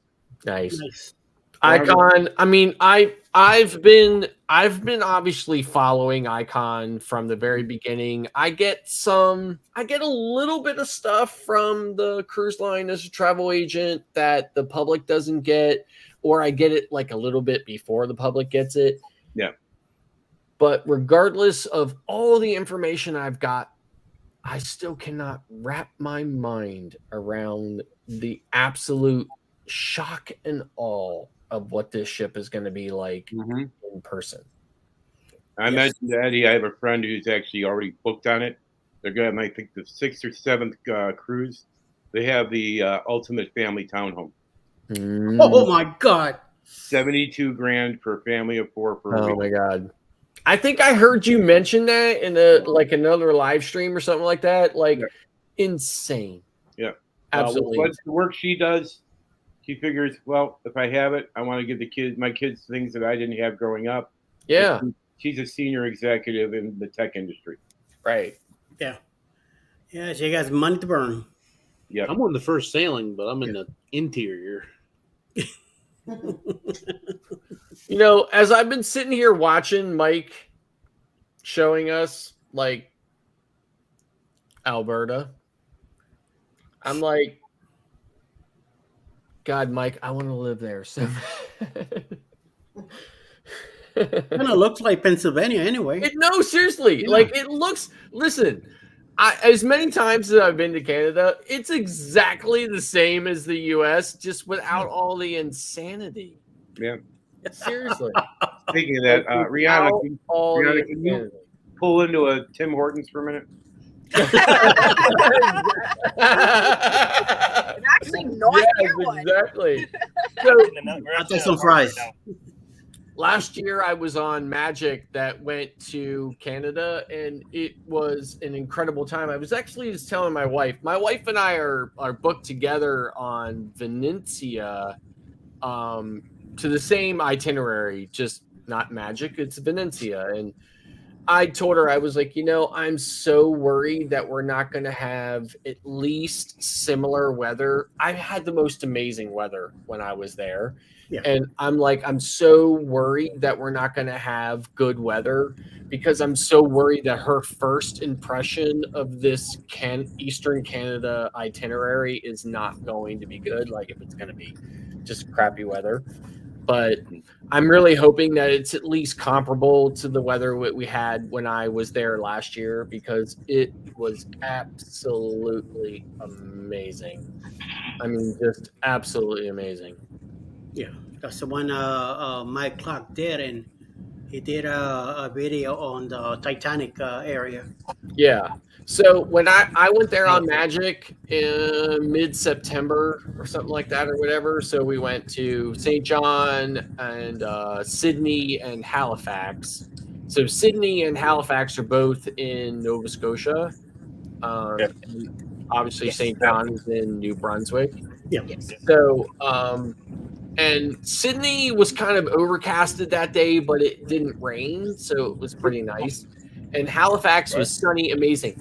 Speaker 4: Nice. Icon. I mean, I've been obviously following Icon from the very beginning. I get a little bit of stuff from the cruise line as a travel agent that the public doesn't get, or I get it like a little bit before the public gets it.
Speaker 6: Yeah.
Speaker 4: But regardless of all the information I've got, I still cannot wrap my mind around the absolute shock and awe of what this ship is going to be like in person.
Speaker 6: I mentioned to Eddie, I have a friend who's actually already booked on it. They're going, I think, the 6th or 7th cruise. They have the ultimate family townhome.
Speaker 1: Oh my God!
Speaker 6: $72,000 for a family of 4 for a week.
Speaker 4: Oh my God! I think I heard you mention that in another live stream or something like that. Insane.
Speaker 6: Yeah,
Speaker 4: absolutely.
Speaker 6: What's the work she does? She figures, well, if I have it, I want to give my kids things that I didn't have growing up.
Speaker 4: Yeah.
Speaker 6: She's a senior executive in the tech industry.
Speaker 4: Right.
Speaker 1: Yeah. Yeah, she has money to burn.
Speaker 6: Yeah.
Speaker 2: I'm on the first sailing, but I'm in the interior.
Speaker 4: As I've been sitting here watching Mike showing us Alberta, I'm like, God, Mike, I want to live there. So
Speaker 1: Kind of looks like Pennsylvania anyway.
Speaker 4: No, seriously.
Speaker 1: Yeah.
Speaker 4: It looks, listen, as many times as I've been to Canada, it's exactly the same as the U.S., just without all the insanity.
Speaker 6: Yeah.
Speaker 4: Seriously.
Speaker 6: Speaking of that, Rihanna, can you pull into a Tim Hortons for a minute?
Speaker 8: Actually, not near one.
Speaker 4: Exactly.
Speaker 1: I'll take some fries.
Speaker 4: Last year, I was on Magic that went to Canada, and it was an incredible time. I was actually just telling my wife and I are booked together on Venetia, to the same itinerary, just not Magic. It's Venetia. And I told her, I was like, I'm so worried that we're not going to have at least similar weather. I had the most amazing weather when I was there. Yeah. And I'm like, I'm so worried that we're not going to have good weather, because I'm so worried that her first impression of this Eastern Canada itinerary is not going to be good. Like, if it's going to be just crappy weather. But I'm really hoping that it's at least comparable to the weather we had when I was there last year, because it was absolutely amazing. I mean, just absolutely amazing.
Speaker 1: Yeah, that's the one Mike Clark did, and he did a video on the Titanic area.
Speaker 4: Yeah. So when I went there on Magic in mid-September or something like that or whatever, so we went to St. John and Sydney and Halifax. So Sydney and Halifax are both in Nova Scotia. And obviously, St. John is in New Brunswick.
Speaker 1: Yeah.
Speaker 4: So, and Sydney was kind of overcasted that day, but it didn't rain, so it was pretty nice. And Halifax was sunny, amazing.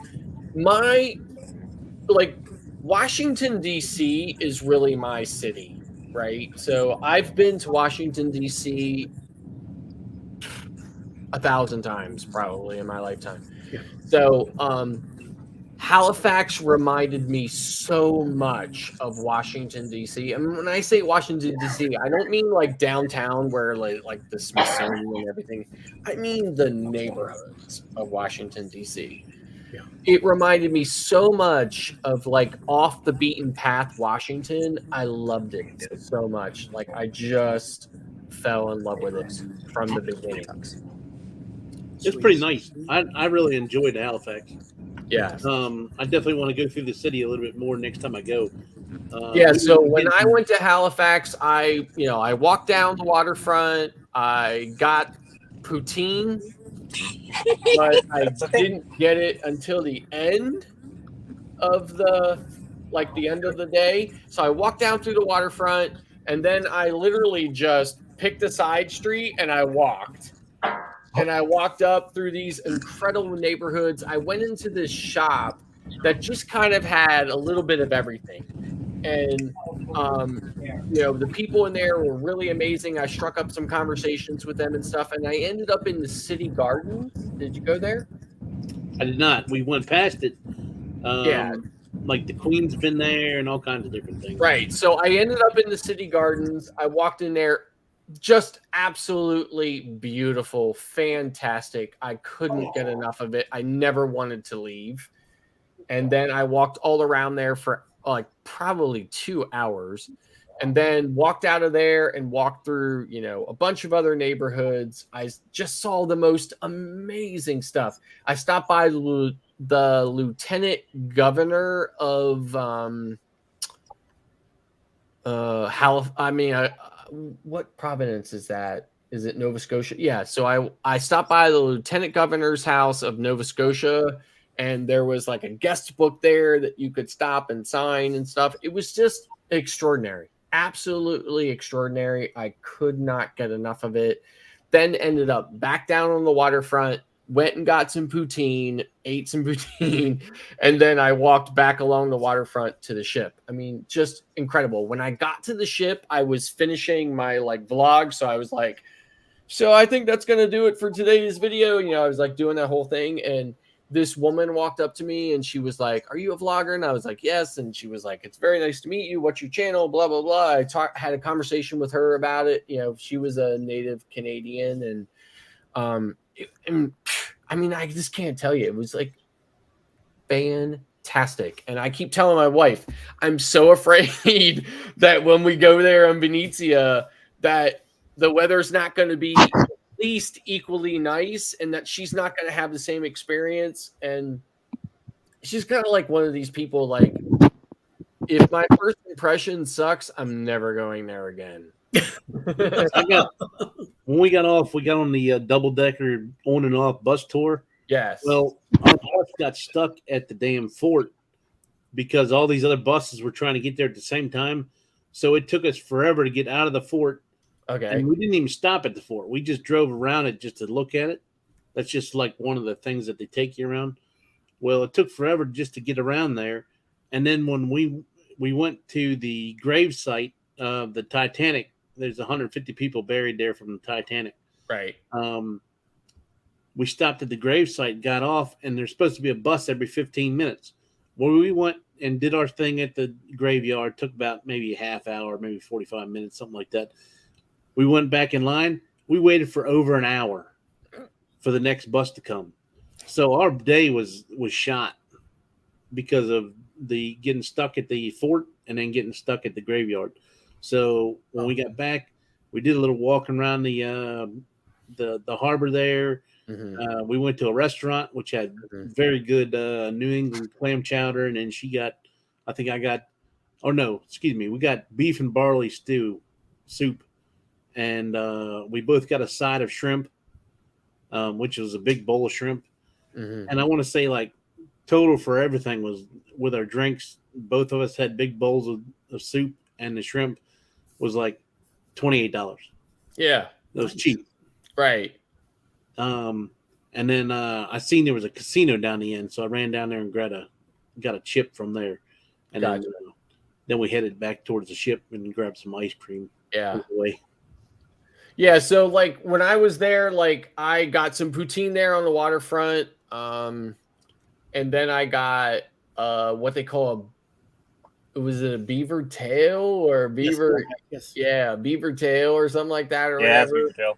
Speaker 4: Washington, D.C. is really my city, right? So I've been to Washington, D.C. 1,000 times probably in my lifetime. Yeah. So Halifax reminded me so much of Washington D.C. I mean, when I say Washington D.C., I don't mean like downtown where like the Smithsonian and everything. I mean the neighborhoods of Washington D.C.
Speaker 1: Yeah.
Speaker 4: It reminded me so much of like off the beaten path Washington. I loved it so much. Like I just fell in love with it from the beginning.
Speaker 2: It's pretty nice. I really enjoyed Halifax.
Speaker 4: Yeah.
Speaker 2: I definitely want to go through the city a little bit more next time I go.
Speaker 4: Yeah, so when I went to Halifax, I walked down the waterfront. I got poutine, but I didn't get it until the end of the end of the day. So I walked down through the waterfront, and then I literally just picked a side street and I walked. And I walked up through these incredible neighborhoods. I went into this shop that just kind of had a little bit of everything. And the people in there were really amazing. I struck up some conversations with them and stuff, and I ended up in the city gardens. Did you go there?
Speaker 2: I did not. We went past it.
Speaker 4: Yeah.
Speaker 2: Like the Queen's been there and all kinds of different things.
Speaker 4: Right. So I ended up in the city gardens. I walked in there. Just absolutely beautiful, fantastic. I couldn't get enough of it. I never wanted to leave. And then I walked all around there for like probably 2 hours, and then walked out of there and walked through, a bunch of other neighborhoods. I just saw the most amazing stuff. I stopped by the lieutenant governor of what province is that? Is it Nova Scotia? Yeah. So I stopped by the lieutenant governor's house of Nova Scotia, and there was like a guest book there that you could stop and sign and stuff. It was just extraordinary. Absolutely extraordinary. I could not get enough of it. Then ended up back down on the waterfront, went and got some poutine, ate some poutine, and then I walked back along the waterfront to the ship. I mean, just incredible. When I got to the ship, I was finishing my vlog, so I was like, so I think that's going to do it for today's video. I was like doing that whole thing, and this woman walked up to me and she was like, "Are you a vlogger?" And I was like, "Yes." And she was like, "It's very nice to meet you. What's your channel?" Blah, blah, blah. I had a conversation with her about it. She was a native Canadian, and I mean, I just can't tell you. It was like fantastic. And I keep telling my wife, I'm so afraid that when we go there in Venezia, that the weather's not going to be at least equally nice, and that she's not going to have the same experience. And she's kind of like one of these people, like, if my first impression sucks, I'm never going there again.
Speaker 2: When we got off, we got on the double-decker on and off bus tour.
Speaker 4: Yes.
Speaker 2: Well, our bus got stuck at the damn fort because all these other buses were trying to get there at the same time. So it took us forever to get out of the fort.
Speaker 4: Okay.
Speaker 2: And we didn't even stop at the fort. We just drove around it just to look at it. That's just like one of the things that they take you around. Well, it took forever just to get around there. And then when we went to the grave site of the Titanic, there's 150 people buried there from the Titanic.
Speaker 4: Right.
Speaker 2: We stopped at the grave site, got off, and there's supposed to be a bus every 15 minutes. Well, we went and did our thing at the graveyard. Took about maybe a half hour, maybe 45 minutes, something like that. We went back in line. We waited for over an hour for the next bus to come. So our day was shot because of the getting stuck at the fort and then getting stuck at the graveyard. So when we got back, we did a little walk around the harbor there.
Speaker 4: Mm-hmm.
Speaker 2: We went to a restaurant which had very good New England clam chowder, and then we got beef and barley soup, and we both got a side of shrimp, which was a big bowl of shrimp.
Speaker 4: Mm-hmm.
Speaker 2: And I want to say, like, total for everything was, with our drinks, both of us had big bowls of soup, and the shrimp was like $28.
Speaker 4: Yeah.
Speaker 2: It was cheap.
Speaker 4: Right.
Speaker 2: And then I seen there was a casino down the end, so I ran down there and got a chip from there, and then we headed back towards the ship and grabbed some ice cream.
Speaker 4: Yeah.
Speaker 2: Away.
Speaker 4: Yeah. So like when I was there, like I got some poutine there on the waterfront. and then I got what they call was it a beaver tail or a beaver?
Speaker 1: Yes.
Speaker 4: Yeah, beaver tail or something like that or
Speaker 7: Yeah, it's
Speaker 4: whatever.
Speaker 7: beaver tail.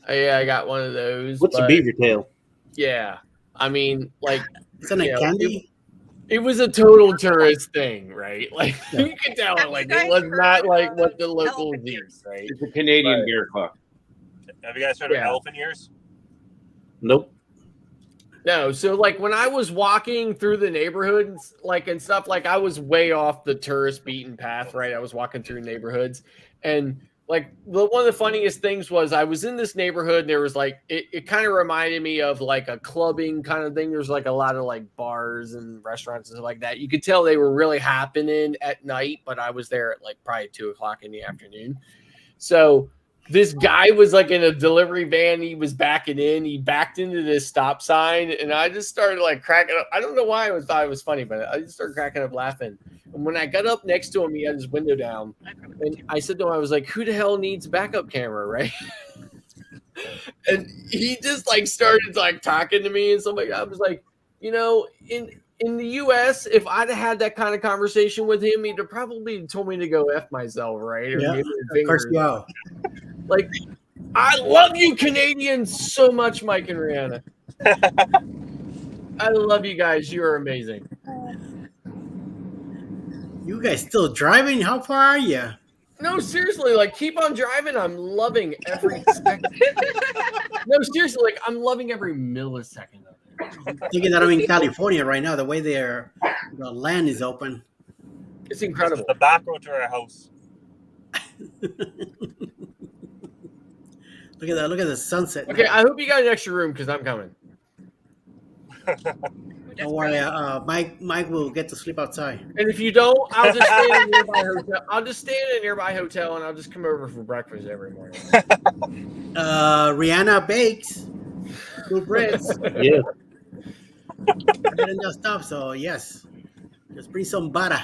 Speaker 4: Yeah, I got one of those.
Speaker 2: What's a
Speaker 4: but
Speaker 2: beaver tail?
Speaker 4: Yeah, I mean, like,
Speaker 1: Isn't it candy?
Speaker 4: it was a total tourist thing, right? Like you could tell,
Speaker 8: Have you
Speaker 4: like it
Speaker 8: guys
Speaker 4: was
Speaker 8: heard
Speaker 4: not like
Speaker 8: of
Speaker 4: what the locals
Speaker 8: elephant
Speaker 4: eat,
Speaker 8: ears?
Speaker 4: right?
Speaker 6: It's a Canadian
Speaker 4: Right.
Speaker 6: bear claw.
Speaker 7: Have you guys heard of
Speaker 4: Yeah.
Speaker 7: elephant ears?
Speaker 2: Nope.
Speaker 4: No, so like when I was walking through the neighborhoods, like and stuff, like I was way off the tourist beaten path, right? I was walking through neighborhoods, and like one of the funniest things was I was in this neighborhood, and there was like it kind of reminded me of like a clubbing kind of thing. There's like a lot of like bars and restaurants and stuff like that. You could tell they were really happening at night, but I was there at like probably 2:00 in the afternoon. So this guy was like in a delivery van. He was backing in. He backed into this stop sign, and I just started like cracking up. I don't know why I thought it was funny, but I just started cracking up laughing. And when I got up next to him, he had his window down, and I said to him, "I was like, who the hell needs a backup camera, right?" And he just like started like talking to me and something. I was like, in the U.S., if I'd have had that kind of conversation with him, he'd have probably told me to go F myself, right? Or
Speaker 1: Yeah,
Speaker 4: give me a
Speaker 1: of course
Speaker 4: finger.
Speaker 1: you are.
Speaker 4: Like, I love you Canadians so much, Mike and Rihanna. I love you guys. You are amazing.
Speaker 1: You guys still driving? How far are you?
Speaker 4: No, seriously, like keep on driving. I'm loving every second. No, seriously, like I'm loving every millisecond of it.
Speaker 1: Thinking that I'm in California right now. The way the land is open.
Speaker 4: It's
Speaker 7: This
Speaker 4: incredible.
Speaker 7: is the back road to our house.
Speaker 1: Look at that! Look at the sunset.
Speaker 4: Okay,
Speaker 1: now.
Speaker 4: I hope you got an extra room because I'm coming.
Speaker 1: Don't worry, Mike will get to sleep outside.
Speaker 4: And if you don't, I'll just stay in a nearby hotel. I'll just stay in a nearby hotel and I'll just come over for breakfast every morning.
Speaker 1: Rihanna bakes good breads.
Speaker 2: Yeah.
Speaker 1: Bread and that stuff. So yes, just bring some butter,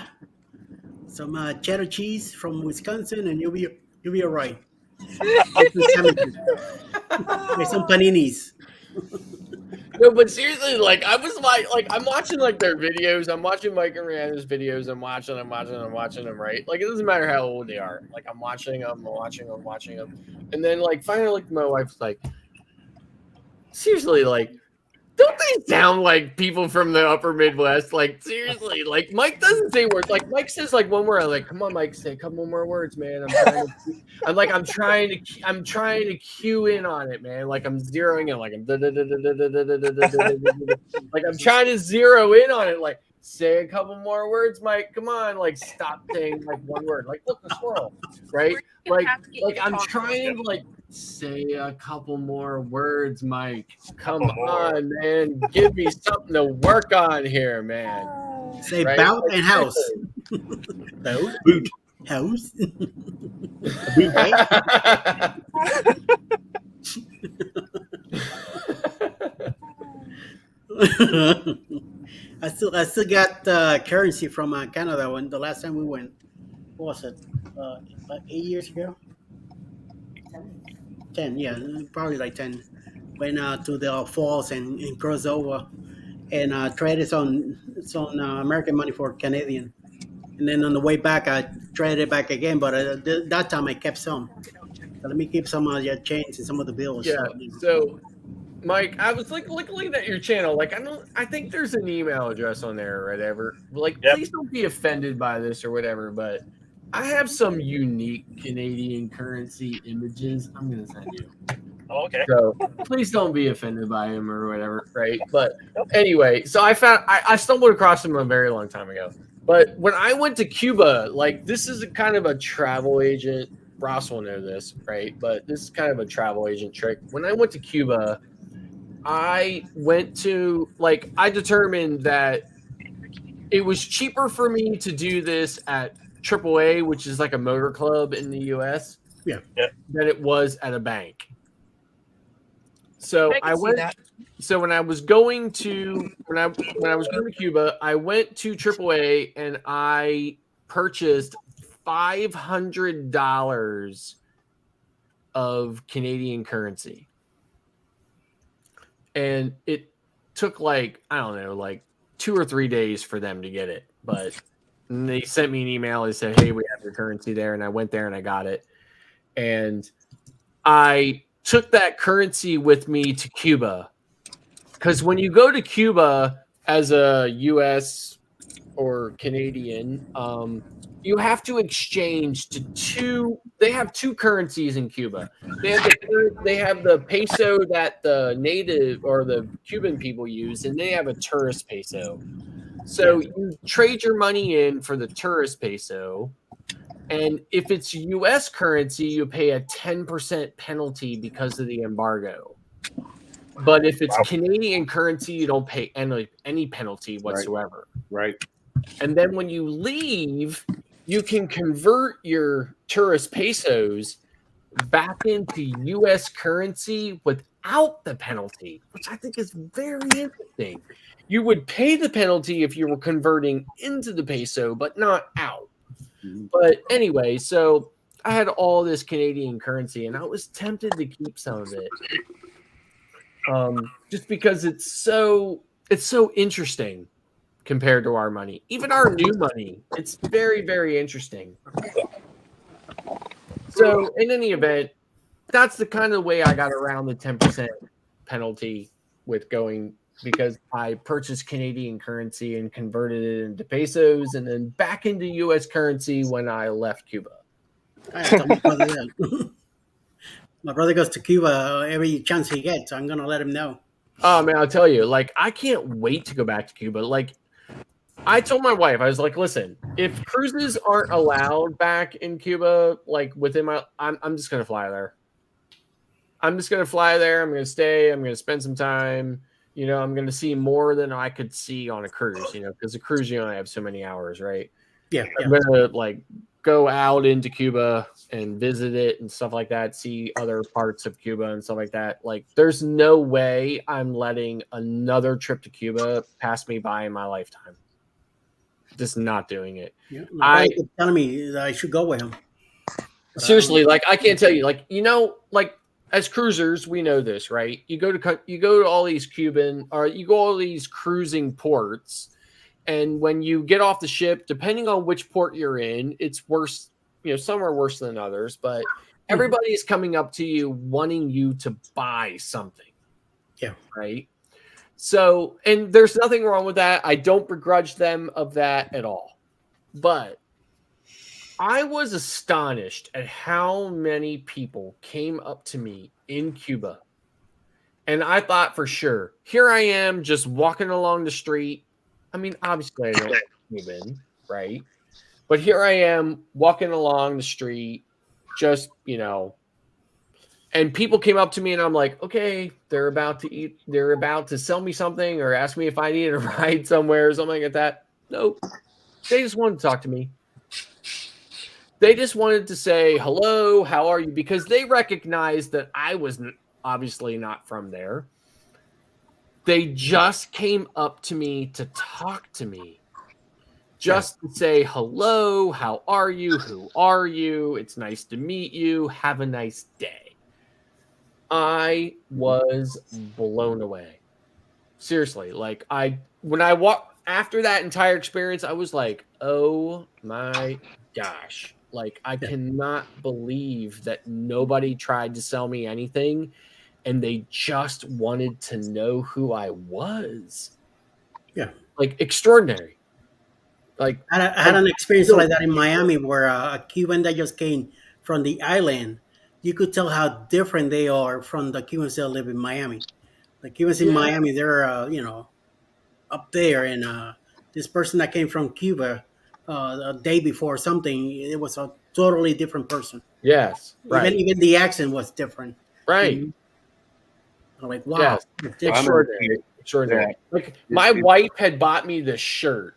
Speaker 1: some cheddar cheese from Wisconsin, and you'll be all right. Make some sandwiches. Make some paninis.
Speaker 4: No, but seriously, like I was like I'm watching like their videos. I'm watching Mike and Rihanna's videos. I'm watching them, right? Like it doesn't matter how old they are. Like I'm watching them. And then like finally like my wife's like, seriously, like don't they sound like people from the upper Midwest? Like seriously, like Mike doesn't say words. Like Mike says like one word. I'm like, come on, Mike, say a couple more words, man. I'm trying to cue in on it, man. Like I'm zeroing in, like like I'm trying to zero in on it. Like say a couple more words, Mike. Come on, like stop saying like one word. Like look, the squirrel, right? Like I'm trying to like say a couple more words, Mike. Come on, man. Give me something to work on here, man.
Speaker 1: Say
Speaker 4: Right?
Speaker 1: bout
Speaker 4: Like,
Speaker 1: and house. Bout,
Speaker 2: Boot.
Speaker 1: house. I still got currency from Canada when the last time we went. What was it? About 8 years ago. 10, yeah, probably like 10. Went to the falls and crossed over and traded some American money for Canadian. And then on the way back, I traded it back again, but that time I kept some. So let me keep some of your change and some of the bills.
Speaker 4: Yeah. So, Mike, I was like looking at your channel. Like, I think there's an email address on there or whatever. Like,
Speaker 7: Yep.
Speaker 4: Please don't be offended by this or whatever. But I have some unique Canadian currency images. I'm gonna send you.
Speaker 7: Oh, okay.
Speaker 4: So please don't be offended by him or whatever, right? But anyway, so I stumbled across him a very long time ago. But when I went to Cuba, like this is a kind of a travel agent. Ross will know this, right? But this is kind of a travel agent trick. When I went to Cuba, I determined that it was cheaper for me to do this at AAA, which is like a motor club in the US,
Speaker 1: Yeah.
Speaker 4: than it was at a bank. So
Speaker 8: I can see that.
Speaker 4: So when I was going to Cuba, I went to AAA and I purchased $500 of Canadian currency, and it took like I don't know, like 2 or 3 days for them to get it. But they sent me an email and said, hey, we have your currency there. And I went there and I got it. And I took that currency with me to Cuba. Because when you go to Cuba as a U.S. or Canadian, you have to exchange to two. They have two currencies in Cuba. They have the peso that the native or the Cuban people use, and they have a tourist peso. So you trade your money in for the tourist peso, and if it's U.S. currency, you pay a 10% penalty because of the embargo. But if it's Canadian currency, you don't pay any penalty whatsoever.
Speaker 6: Right.
Speaker 4: And then when you leave, you can convert your tourist pesos back into U.S. currency without the penalty, which I think is very interesting. You would pay the penalty if you were converting into the peso, but not out. But anyway, so I had all this Canadian currency, and I was tempted to keep some of it. Just because it's so interesting compared to our money, even our new money. It's very, very interesting. So in any event, that's the kind of way I got around the 10% penalty with going, because I purchased Canadian currency and converted it into pesos and then back into U.S. currency when I left Cuba.
Speaker 1: My brother goes to Cuba every chance he gets. So I'm gonna let him know.
Speaker 4: Oh man, I'll tell you, like, I can't wait to go back to Cuba. Like, I told my wife, I was like, listen, if cruises aren't allowed back in Cuba, like within I'm just gonna fly there. I'm just gonna fly there. I'm gonna stay. I'm gonna spend some time. I'm gonna see more than I could see on a cruise. Because a cruise you only have so many hours, right?
Speaker 1: Yeah.
Speaker 4: I'm gonna go out into Cuba and visit it and stuff like that, see other parts of Cuba and stuff like that. Like, there's no way I'm letting another trip to Cuba pass me by in my lifetime. Just not doing it.
Speaker 1: Yeah, my brother telling me that I should go with him.
Speaker 4: Seriously, I can't tell you, as cruisers, we know this, right? You go to all these all these cruising ports. And when you get off the ship, depending on which port you're in, it's worse. Some are worse than others, but everybody is coming up to you wanting you to buy something.
Speaker 1: Yeah.
Speaker 4: Right. So, and there's nothing wrong with that. I don't begrudge them of that at all. But I was astonished at how many people came up to me in Cuba. And I thought for sure, here I am just walking along the street. I mean, obviously I don't know Cuban, right? But here I am walking along the street, just, and people came up to me and I'm like, okay, they're about to sell me something or ask me if I needed a ride somewhere or something like that. Nope. They just wanted to talk to me. They just wanted to say, hello, how are you? Because they recognized that I was obviously not from there. They just came up to me to talk to me. Just to say, hello, how are you? Who are you? It's nice to meet you. Have a nice day. I was blown away. Seriously, when I walked after that entire experience, I was like, oh my gosh. I cannot believe that nobody tried to sell me anything and they just wanted to know who I was.
Speaker 1: Yeah.
Speaker 4: Extraordinary.
Speaker 1: I had an experience like that in Miami where a Cuban that just came from the island, you could tell how different they are from the Cubans that live in Miami. The Cubans in Miami, they're, up there. And this person that came from Cuba a day before something, it was a totally different person.
Speaker 4: Yes. Right.
Speaker 1: Even the accent was different.
Speaker 4: Right.
Speaker 1: I'm like, wow.
Speaker 4: Yes. Extraordinary. My wife had bought me this shirt.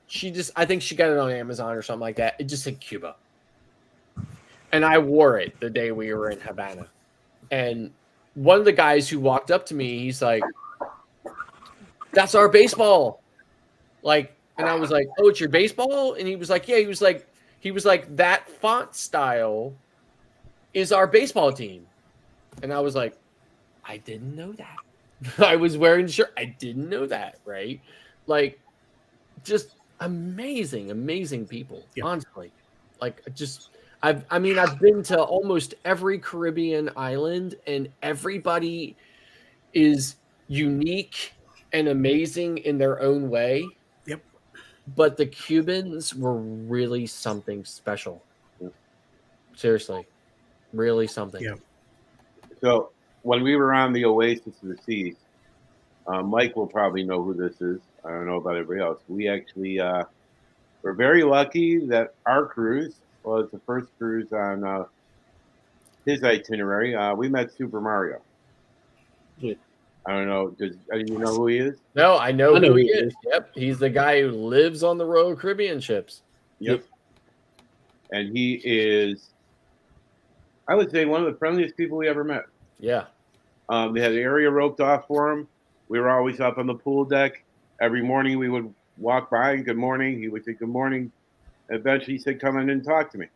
Speaker 4: I think she got it on Amazon or something like that. It just said Cuba. And I wore it the day we were in Havana. And one of the guys who walked up to me, he's like, that's our baseball. And I was like, oh, it's your baseball? And he was like, yeah, he was like, that font style is our baseball team. And I was like, I didn't know that. I was wearing the shirt. I didn't know that, right? just amazing people.
Speaker 1: Yeah.
Speaker 4: Honestly, like I've been to almost every Caribbean island, and everybody is unique and amazing in their own way.
Speaker 1: Yep.
Speaker 4: But the Cubans were really something special. Seriously, really something.
Speaker 1: Yeah.
Speaker 6: So when we were on the Oasis of the Seas, Mike will probably know who this is. I don't know about everybody else. We actually were very lucky that our cruise was the first cruise on his itinerary. We met Super Mario.
Speaker 2: Yeah.
Speaker 6: I don't know. Do you know who he is?
Speaker 4: No, I know
Speaker 2: I know
Speaker 4: who he
Speaker 2: who he
Speaker 4: is. Yep, he's the guy who lives on the Royal Caribbean ships.
Speaker 6: Yep. And he is, I would say, one of the friendliest people we ever met.
Speaker 4: Yeah.
Speaker 6: They had an area roped off for him. We were always up on the pool deck. Every morning we would walk by and good morning. He would say good morning. Eventually he said, come in and talk to me.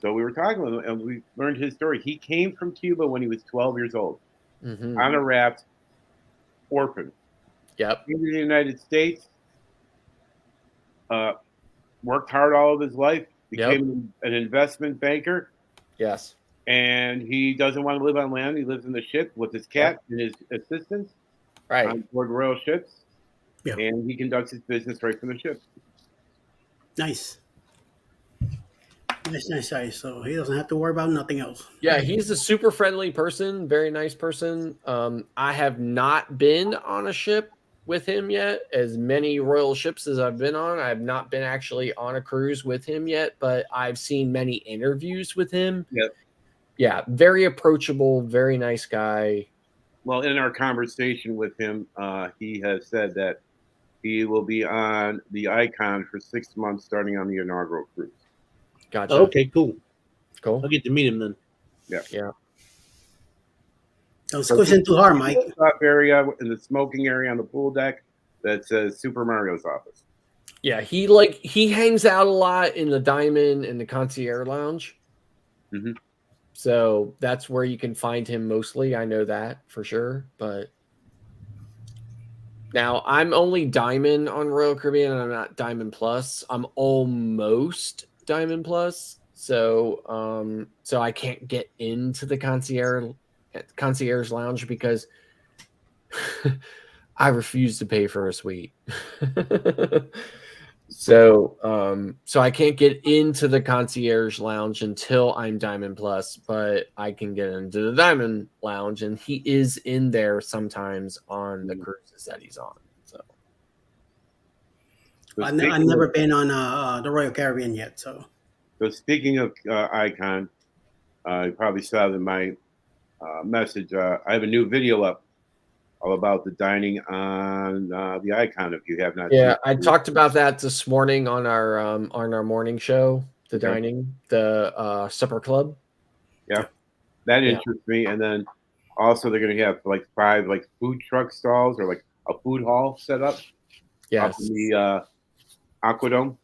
Speaker 6: So we were talking with him and we learned his story. He came from Cuba when he was 12 years old on a raft, orphan.
Speaker 4: Yep.
Speaker 6: Came to the United States, worked hard all of his life, became an investment banker.
Speaker 4: Yes.
Speaker 6: And he doesn't want to live on land. He lives in the ship with his cat and his assistants on board royal ships.
Speaker 1: Yeah.
Speaker 6: And he conducts his business right from the ship.
Speaker 1: Nice. Nice. So he doesn't have to worry about nothing else.
Speaker 4: Yeah, he's a super friendly person, very nice person. I have not been on a ship with him yet. As many royal ships as I've been on, I have not been actually on a cruise with him yet, but I've seen many interviews with him.
Speaker 6: Yep.
Speaker 4: Yeah, very approachable, very nice guy.
Speaker 6: Well, in our conversation with him, he has said that he will be on the Icon for 6 months, starting on the inaugural cruise.
Speaker 4: Gotcha.
Speaker 2: Okay, cool.
Speaker 4: Cool.
Speaker 2: I'll get to meet him then.
Speaker 6: Yeah.
Speaker 1: Don't squish in too hard, Mike.
Speaker 6: Top area in the smoking area on the pool deck that says Super Mario's office.
Speaker 4: Yeah, he hangs out a lot in the Diamond and the Concierge Lounge.
Speaker 6: Mm-hmm.
Speaker 4: So that's where you can find him mostly. I know that for sure. But now I'm only Diamond on Royal Caribbean, and I'm not Diamond Plus. I'm almost Diamond Plus. So I can't get into the Concierge Lounge because I refuse to pay for a suite. So I can't get into the Concierge Lounge until I'm Diamond Plus, but I can get into the Diamond Lounge, and he is in there sometimes on the cruises that he's on. So
Speaker 1: I've never been on the Royal Caribbean yet. So
Speaker 6: speaking of Icon, you probably saw in my message. I have a new video up all about the dining on the Icon. If you have not,
Speaker 4: yeah, I talked about that this morning on our morning show. The dining, the supper club.
Speaker 6: Yeah, that interests me. And then also they're going to have like 5 like food truck stalls or like a food hall set up.
Speaker 4: Yes,
Speaker 6: up in the Aquadome.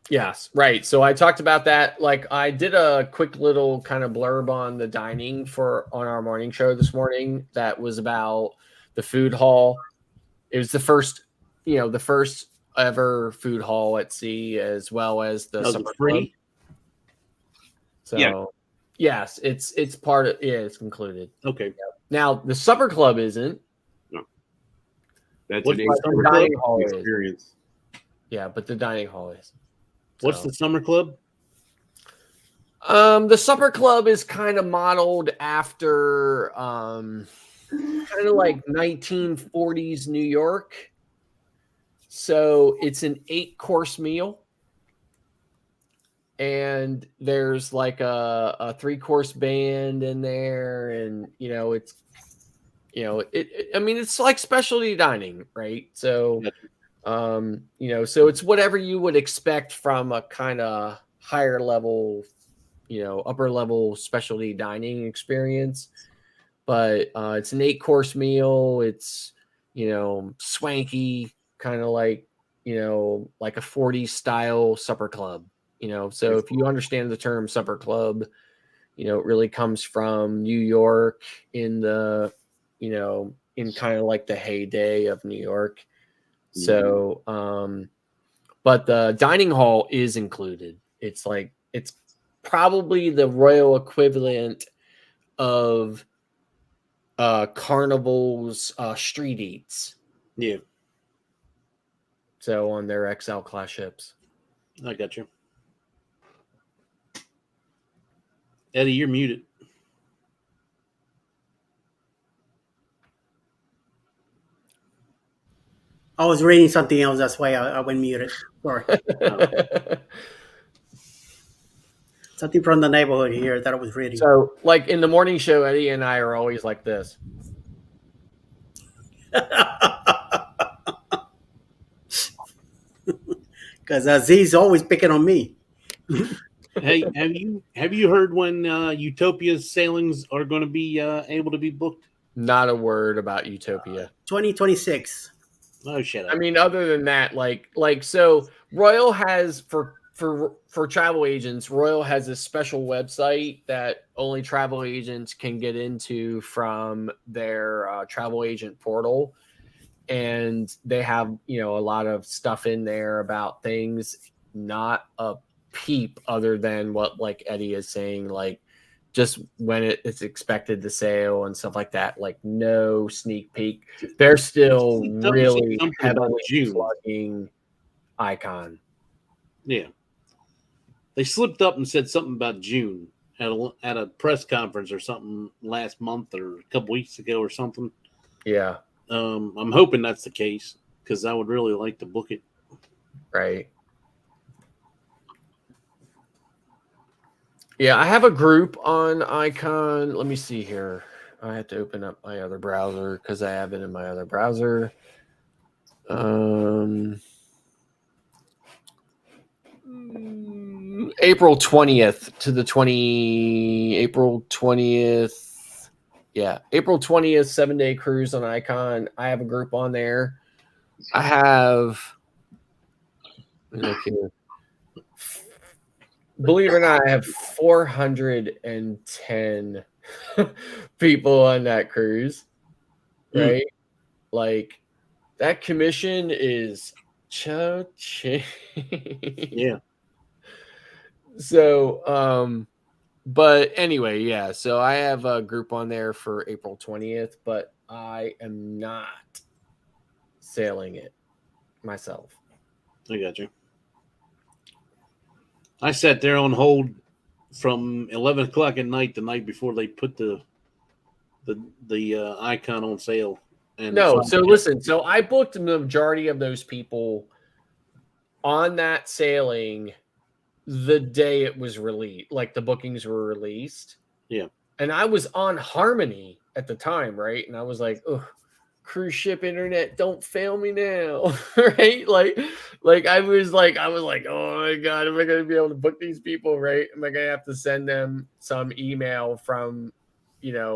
Speaker 4: Yes, right. So I talked about that. Like I did a quick little kind of blurb on the dining on our morning show this morning. That was about the food hall. It was the first ever food hall at sea, as well as the supper club. So yes, it's part of it's included.
Speaker 2: Okay.
Speaker 4: Now the supper club isn't.
Speaker 6: No. That's
Speaker 2: What's
Speaker 6: an
Speaker 4: dining hall
Speaker 6: experience.
Speaker 4: Yeah, but the dining hall is.
Speaker 2: What's the summer club?
Speaker 4: The supper club is kind of modeled after kind of like 1940s New York. So it's an 8-course meal. And there's like a 3-course band in there, and it's it's like specialty dining, right? So so it's whatever you would expect from a kind of higher level, upper level specialty dining experience. But it's an 8-course meal. It's swanky, kind of like like a 40s style supper club. So if you understand the term supper club, it really comes from New York in the, in kind of like the heyday of New York. So, but the dining hall is included. It's probably the royal equivalent of Carnival's street eats.
Speaker 2: Yeah,
Speaker 4: So on their XL class ships.
Speaker 2: I got you. Eddie, you're muted.
Speaker 1: I was reading something else. That's why I went muted. Sorry. Something from the neighborhood here that I was reading.
Speaker 4: So, like in the morning show, Eddie and I are always like this.
Speaker 1: Because Z's always picking on me.
Speaker 2: Hey, have you heard when Utopia's sailings are going to be able to be booked?
Speaker 4: Not a word about Utopia.
Speaker 1: 2026.
Speaker 2: Oh, shut up.
Speaker 4: I mean, other than that, so Royal has for travel agents, Royal has a special website that only travel agents can get into from their travel agent portal, and they have a lot of stuff in there about things. Not a peep other than what like Eddie is saying, like just when it's expected to sail and stuff like that. Like no sneak peek. They're still really heavily plugging Icon.
Speaker 2: Yeah, they slipped up and said something about June at a press conference or something last month or a couple weeks ago or something.
Speaker 4: Yeah,
Speaker 2: I'm hoping that's the case because I would really like to book it.
Speaker 4: Right. Yeah, I have a group on Icon. Let me see here. I have to open up my other browser because I have it in my other browser. April 20th to the April 20th. Yeah, April 20th, 7-day cruise on Icon. I have a group on there. I have, look here. Believe it or not, I have 410 people on that cruise, right? Like that commission is cha-ching.
Speaker 2: Yeah.
Speaker 4: So, but anyway, yeah. So I have a group on there for April 20th, but I am not sailing it myself.
Speaker 2: I got you. I sat there on hold from 11 o'clock at night the night before they put the Icon on sale. And
Speaker 4: no, so listen. So I booked the majority of those people on that sailing the day it was released, like the bookings were released.
Speaker 2: Yeah.
Speaker 4: And I was on Harmony at the time, right? And I was like, oh, cruise ship internet, don't fail me now. Right? Like I was like, oh my God, am I gonna be able to book these people, right? Am I gonna have to send them some email from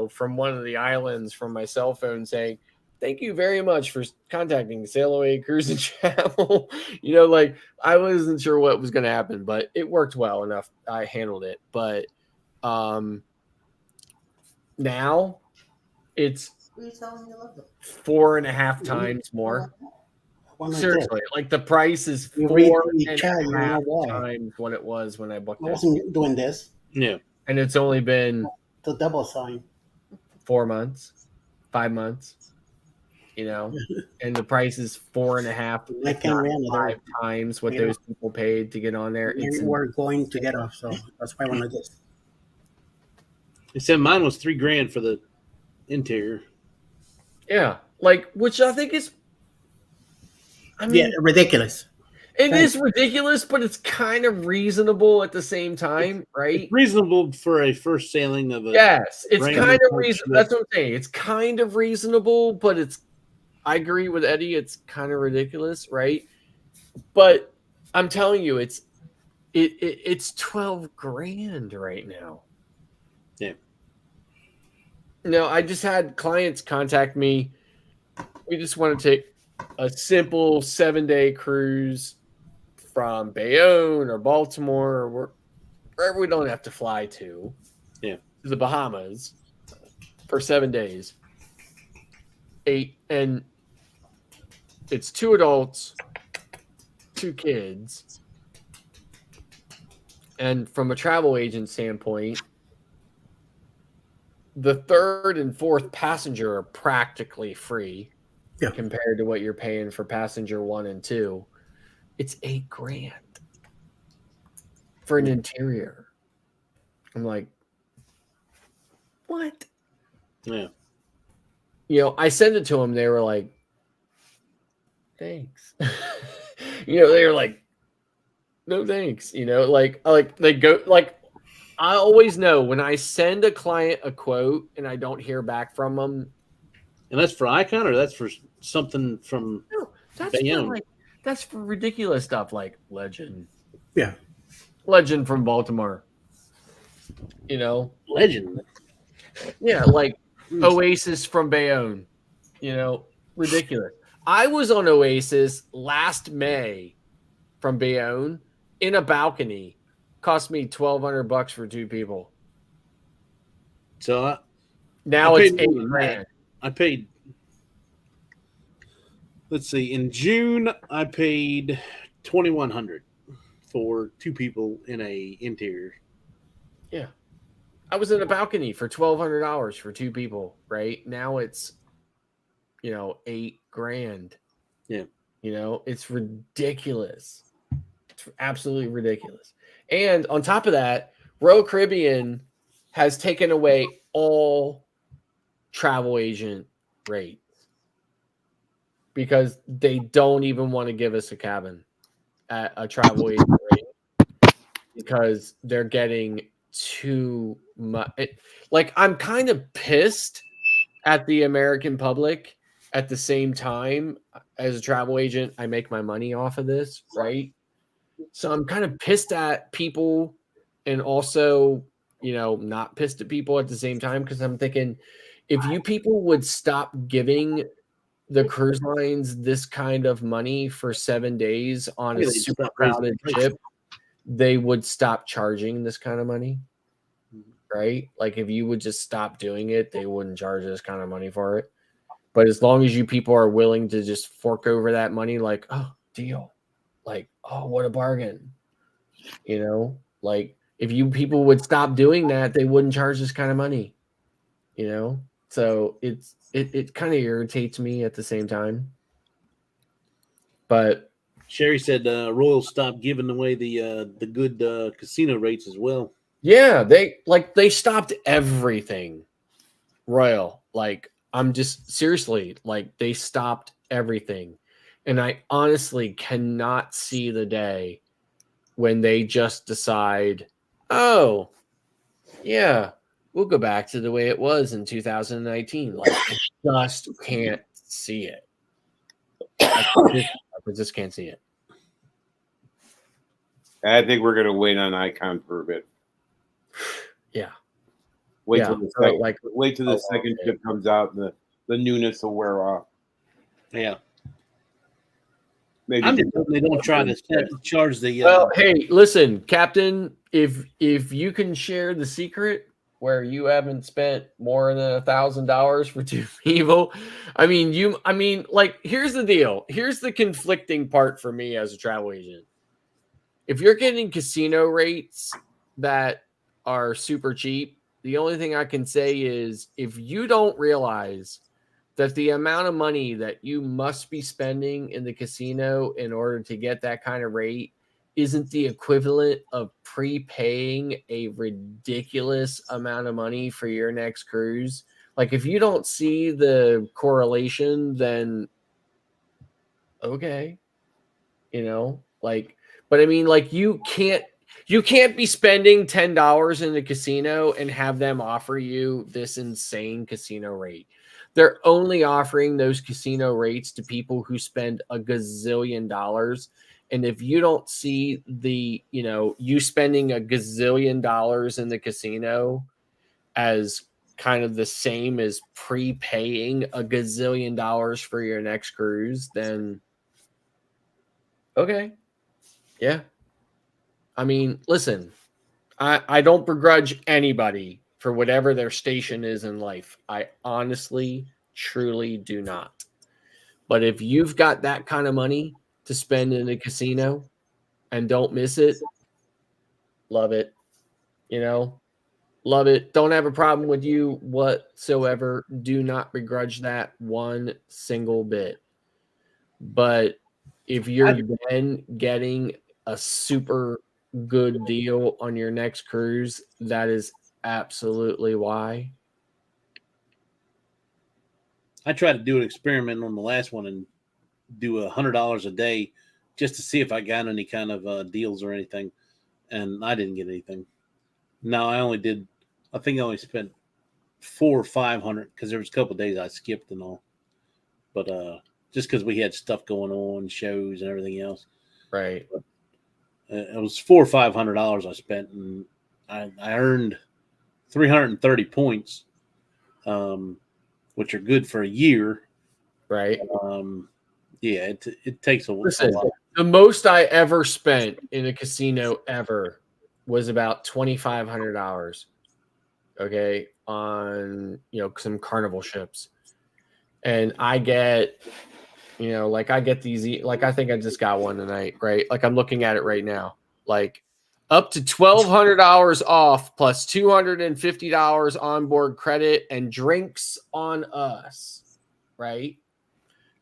Speaker 4: from one of the islands from my cell phone saying, thank you very much for contacting Sail Away Cruise and Travel. Like I wasn't sure what was going to happen, but it worked well enough. I handled it. But now it's 4.5 times more. Seriously, like the price is 4.5 times what it was when I booked it.
Speaker 1: I wasn't doing this.
Speaker 2: Yeah.
Speaker 4: And it's only been
Speaker 1: the double sign.
Speaker 4: 4 months, 5 months. And the price is 4.5, if not 5 times what those people paid to get on there.
Speaker 1: We're going to get off, so that's why I want to just.
Speaker 2: They said mine was $3,000 for the interior.
Speaker 4: Yeah, like which I think is,
Speaker 1: ridiculous.
Speaker 4: It is ridiculous, but it's kind of reasonable at the same time, right?
Speaker 2: It's reasonable for a first sailing of a.
Speaker 4: Yes, it's kind of reasonable. That's what I'm saying. It's kind of reasonable, but it's. I agree with Eddie. It's kind of ridiculous, right? But I'm telling you, it's $12,000 right now.
Speaker 2: Yeah.
Speaker 4: No, I just had clients contact me. We just want to take a simple 7-day cruise from Bayonne or Baltimore or wherever we don't have to fly to.
Speaker 2: Yeah.
Speaker 4: To the Bahamas for 7 days. 8, and it's 2 adults, 2 kids. And from a travel agent standpoint, the third and fourth passenger are practically free compared to what you're paying for passenger 1 and 2. It's $8,000 for an interior. I'm like, what?
Speaker 2: Yeah.
Speaker 4: You know, I sent it to them. They were like, thanks. You know, they were like, no thanks. You know, like they go like, I always know when I send a client a quote and I don't hear back from them.
Speaker 2: And that's for Icon, or that's for something from
Speaker 4: No, that's for
Speaker 2: Bayonne?
Speaker 4: that's for ridiculous stuff like Legend.
Speaker 1: Yeah.
Speaker 4: Legend from Baltimore. You know,
Speaker 2: Legend.
Speaker 4: Yeah, like Oasis from Bayonne. You know, ridiculous. I was on Oasis last May from Bayonne in a balcony. Cost me $1,200 for 2 people.
Speaker 2: So
Speaker 4: Now
Speaker 2: I
Speaker 4: it's
Speaker 2: paid more than
Speaker 4: $8,000.
Speaker 2: that. I paid. Let's see. In June, I paid $2,100 for 2 people in a interior.
Speaker 4: Yeah, I was in a balcony for $1,200 for 2 people. Right now, it's $8,000.
Speaker 2: Yeah,
Speaker 4: It's ridiculous. It's absolutely ridiculous. And on top of that, Royal Caribbean has taken away all travel agent rates because they don't even want to give us a cabin at a travel agent rate because they're getting too much. Like, I'm kind of pissed at the American public. At the same time, as a travel agent, I make my money off of this, right? So I'm kind of pissed at people and also, not pissed at people at the same time because I'm thinking if you people would stop giving the cruise lines this kind of money for 7 days on a super crowded ship, they would stop charging this kind of money, right? Like if you would just stop doing it, they wouldn't charge this kind of money for it. But as long as you people are willing to just fork over that money, like, oh, deal. Like, oh, what a bargain. Like if you people would stop doing that, they wouldn't charge this kind of money. So it kind of irritates me at the same time. But
Speaker 2: Sherry said Royal stopped giving away the good casino rates as well.
Speaker 4: Yeah, they stopped everything. Royal, like I'm just seriously, like they stopped everything. And I honestly cannot see the day when they just decide, oh, yeah, we'll go back to the way it was in 2019. Like, I just can't see it. I just can't see it.
Speaker 9: I think we're going to wait on Icon for a bit.
Speaker 4: Yeah.
Speaker 9: Wait till the second chip comes out and the newness will wear off.
Speaker 2: Yeah.
Speaker 9: Maybe
Speaker 2: I'm just hoping they don't try to charge the.
Speaker 4: Well, hey, listen, Captain. If you can share the secret where you haven't spent more than $1,000 for 2 people, like here's the deal. Here's the conflicting part for me as a travel agent. If you're getting casino rates that are super cheap, the only thing I can say is if you don't realize that the amount of money that you must be spending in the casino in order to get that kind of rate isn't the equivalent of prepaying a ridiculous amount of money for your next cruise. Like if you don't see the correlation, then okay, but I mean, like you can't be spending $10 in the casino and have them offer you this insane casino rate. They're only offering those casino rates to people who spend a gazillion dollars. And if you don't see you spending a gazillion dollars in the casino as kind of the same as prepaying a gazillion dollars for your next cruise, then okay. Yeah. I mean, listen, I don't begrudge anybody for whatever their station is in life. I honestly, truly do not. But if you've got that kind of money to spend in a casino and don't miss it, love it. You know, love it. Don't have a problem with you whatsoever. Do not begrudge that one single bit. But if you're then getting a super good deal on your next cruise, that is absolutely why.
Speaker 2: I tried to do an experiment on the last one and do $100 a day just to see if I got any kind of deals or anything, and I didn't get anything. No, I think I only spent 400 or 500 because there was a couple of days I skipped and all, but just because we had stuff going on, shows and everything else.
Speaker 4: Right.
Speaker 2: But, it was $400 or $500 I spent, and I earned 330 points, which are good for a year.
Speaker 4: Right.
Speaker 2: Yeah, it takes a lot.
Speaker 4: The most I ever spent in a casino ever was about $2,500. Okay, on some Carnival ships, and I get I get these, like I think I just got one tonight, right? Like I'm looking at it right now, like up to $1,200 off plus $250 onboard credit and drinks on us, right?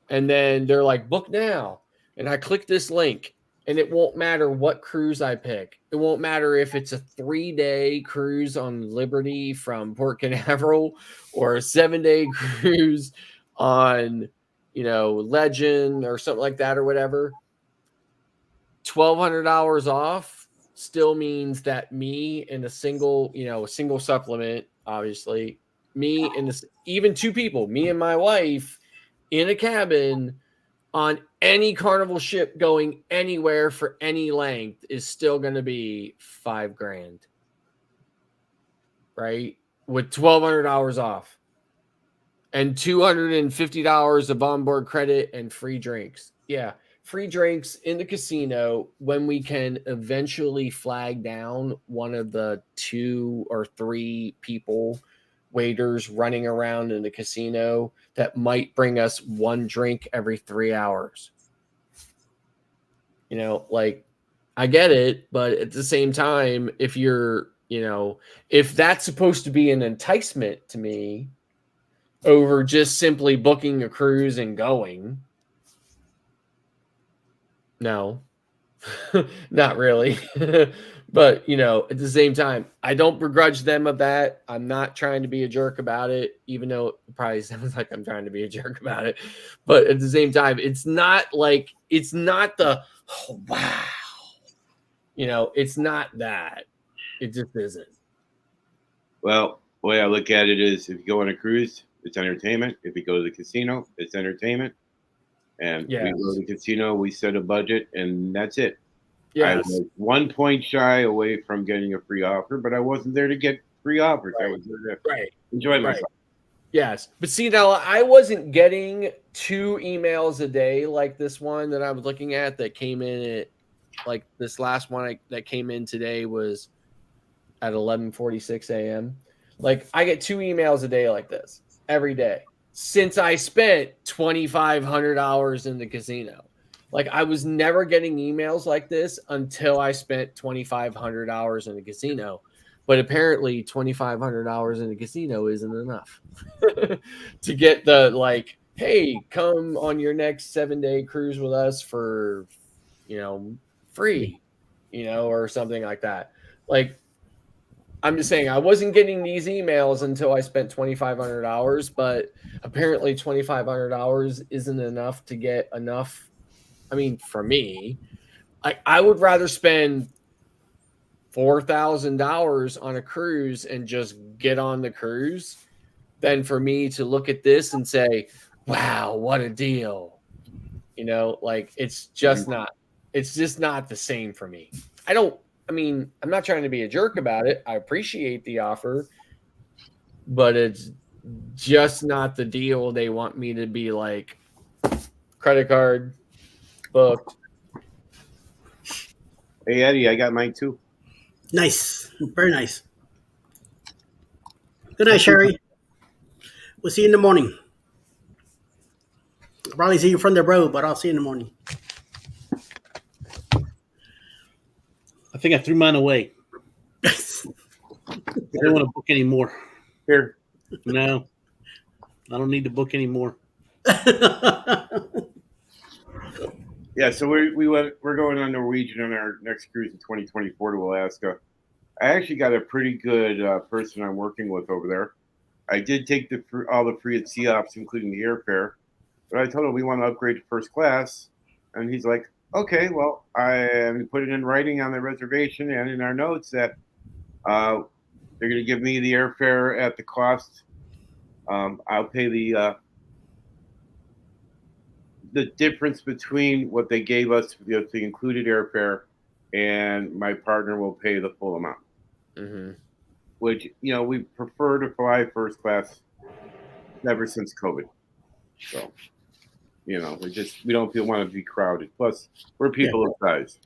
Speaker 4: And then they're like, book now. And I click this link, and it won't matter what cruise I pick. It won't matter if it's a 3-day cruise on Liberty from Port Canaveral or a 7-day cruise on, Legend or something like that or whatever. $1,200 off still means that me in a single supplement, obviously, me and even two people, me and my wife in a cabin on any Carnival ship going anywhere for any length is still going to be $5,000, right? With $1,200 off and $250 of onboard credit and free drinks. Yeah, free drinks in the casino when we can eventually flag down one of the 2 or 3 people, waiters running around in the casino that might bring us one drink every 3 hours. I get it, but at the same time, if you're, if that's supposed to be an enticement to me over just simply booking a cruise and going, no, not really. But, at the same time, I don't begrudge them of that. I'm not trying to be a jerk about it, even though it probably sounds like I'm trying to be a jerk about it. But at the same time, it's not the, oh, wow. It's not that. It just isn't.
Speaker 9: Well, the way I look at it is if you go on a cruise, it's entertainment. If you go to the casino, it's entertainment. And we go to the casino, we set a budget, and that's it. Yes. I was 1 point shy away from getting a free offer, but I wasn't there to get free offers. Right. I was there to enjoy myself. Right.
Speaker 4: Yes. But see, now I wasn't getting 2 emails a day like this one that I was looking at that came in at, like this last one that came in today was at 11:46 a.m. Like I get 2 emails a day like this every day since I spent $2,500 in the casino. Like I was never getting emails like this until I spent $2,500 in the casino. But apparently $2,500 in the casino isn't enough to get the like, hey, come on your next 7-day cruise with us for, free, or something like that. Like, I'm just saying I wasn't getting these emails until I spent $2,500, but apparently $2,500 isn't enough to get enough. I mean, for me, I would rather spend $4,000 on a cruise and just get on the cruise than for me to look at this and say, wow, what a deal. It's just not the same for me. I'm not trying to be a jerk about it. I appreciate the offer, but it's just not the deal they want me to be like, credit card, booked.
Speaker 9: Hey, Eddie, I got mine too.
Speaker 1: Nice. Very nice. Good night, Sherry. We'll see you in the morning. I'll probably see you from the road, but I'll see you in the morning.
Speaker 2: I think I threw mine away. I don't want to book anymore.
Speaker 9: Here.
Speaker 2: No, I don't need to book anymore.
Speaker 9: Yeah, so we're going on Norwegian on our next cruise in 2024 to Alaska. I actually got a pretty good person I'm working with over there. I did take all the free at sea ops, including the airfare, but I told him we want to upgrade to first class, and he's like, "Okay, well, I put it in writing on the reservation and in our notes that they're going to give me the airfare at the cost. I'll pay the difference between what they gave us for the included airfare, and my partner will pay the full amount."
Speaker 4: Mm-hmm.
Speaker 9: Which, we prefer to fly first class ever since COVID. So, we don't want to be crowded. Plus, we're people of size.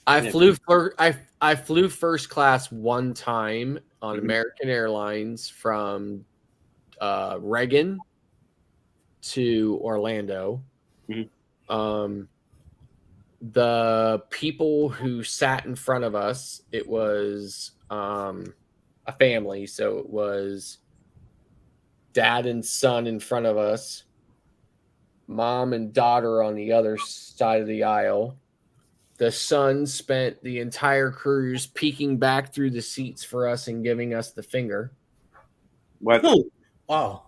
Speaker 4: I flew first class one time on American Airlines from Reagan to Orlando.
Speaker 9: Mm-hmm.
Speaker 4: The people who sat in front of us, it was a family, so it was dad and son in front of us, mom and daughter on the other side of the aisle. The son spent the entire cruise peeking back through the seats for us and giving us the finger.
Speaker 9: What?
Speaker 1: Oh, wow.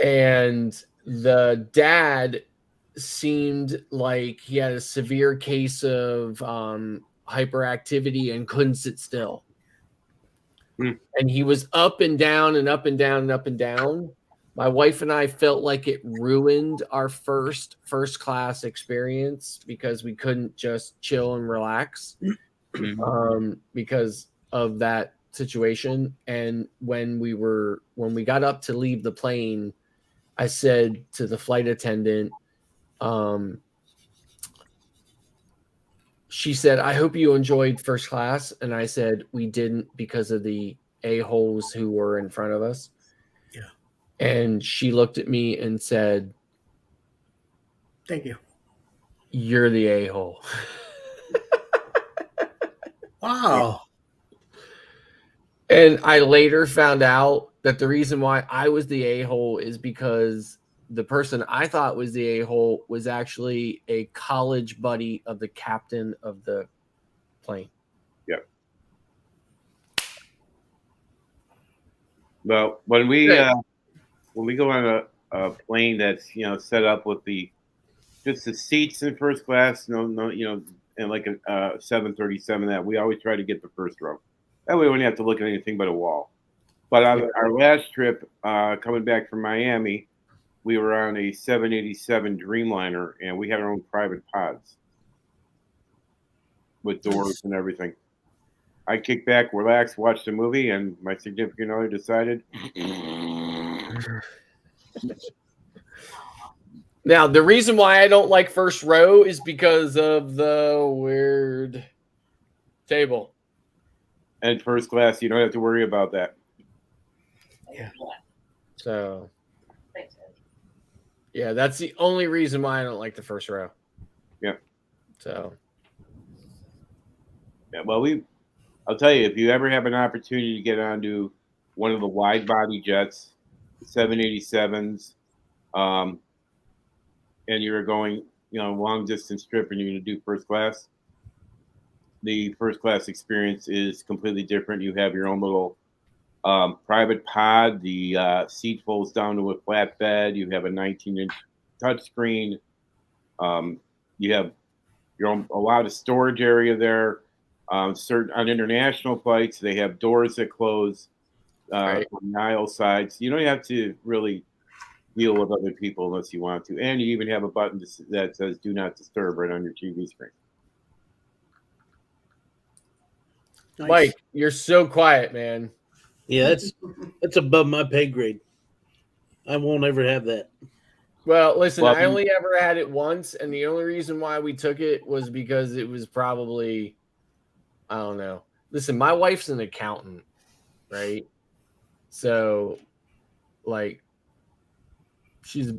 Speaker 4: And the dad seemed like he had a severe case of hyperactivity and couldn't sit still. And he was up and down and up and down and up and down. My wife and I felt like it ruined our first class experience because we couldn't just chill and relax because of that situation. And when we got up to leave the plane, I said to the flight attendant, she said, "I hope you enjoyed first class." And I said, "We didn't because of the a-holes who were in front of us."
Speaker 1: Yeah.
Speaker 4: And she looked at me and said,
Speaker 1: "Thank you.
Speaker 4: You're the a-hole."
Speaker 1: Wow.
Speaker 4: And I later found out that the reason why I was the a-hole is because the person I thought was the a-hole was actually a college buddy of the captain of the plane.
Speaker 9: Yep. Well, when we go on a plane that's set up with just the seats in first class, no, and like a 737, that we always try to get the first row. That way we don't have to look at anything but a wall. But on our last trip, coming back from Miami, we were on a 787 Dreamliner, and we had our own private pods with doors and everything. I kicked back, relaxed, watched a movie, and my significant other decided.
Speaker 4: Now, the reason why I don't like first row is because of the weird table.
Speaker 9: And first class, you don't have to worry about that.
Speaker 1: Yeah.
Speaker 4: So, yeah, that's the only reason why I don't like the first row.
Speaker 9: Yeah.
Speaker 4: So.
Speaker 9: Yeah, well, I'll tell you, if you ever have an opportunity to get onto one of the wide body jets, 787s, and you're going, long distance trip and you're going to do first class, the first class experience is completely different. You have your own little private pod. The seat folds down to a flat bed. You have a 19-inch touchscreen. You have a lot of storage area there. On international flights, they have doors that close on the aisle sides. You don't have to really deal with other people unless you want to. And you even have a button that says "Do Not Disturb" right on your TV screen.
Speaker 1: Nice.
Speaker 4: Mike, you're so quiet, man.
Speaker 2: Yeah, that's above my pay grade. I won't ever have that.
Speaker 4: Well, listen, I only ever had it once, and the only reason why we took it was because it was probably, I don't know. Listen, my wife's an accountant, right? So, like, she's,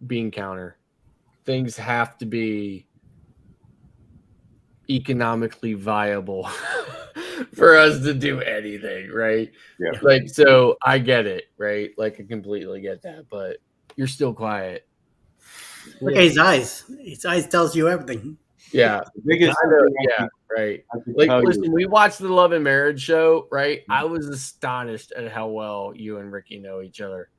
Speaker 4: bean counter. Things have to be economically viable for us to do anything, right?
Speaker 9: Yeah.
Speaker 4: Like, so I get it, right? Like, I completely get that, but you're still quiet.
Speaker 1: Look at his eyes. His eyes tells you everything.
Speaker 4: Yeah.
Speaker 9: The biggest
Speaker 4: I know,
Speaker 9: thing
Speaker 4: yeah, right.
Speaker 9: I can
Speaker 4: Like,
Speaker 9: tell
Speaker 4: listen,
Speaker 9: you.
Speaker 4: we watched the Love and Marriage show, right? I was astonished at how well you and Ricky know each other.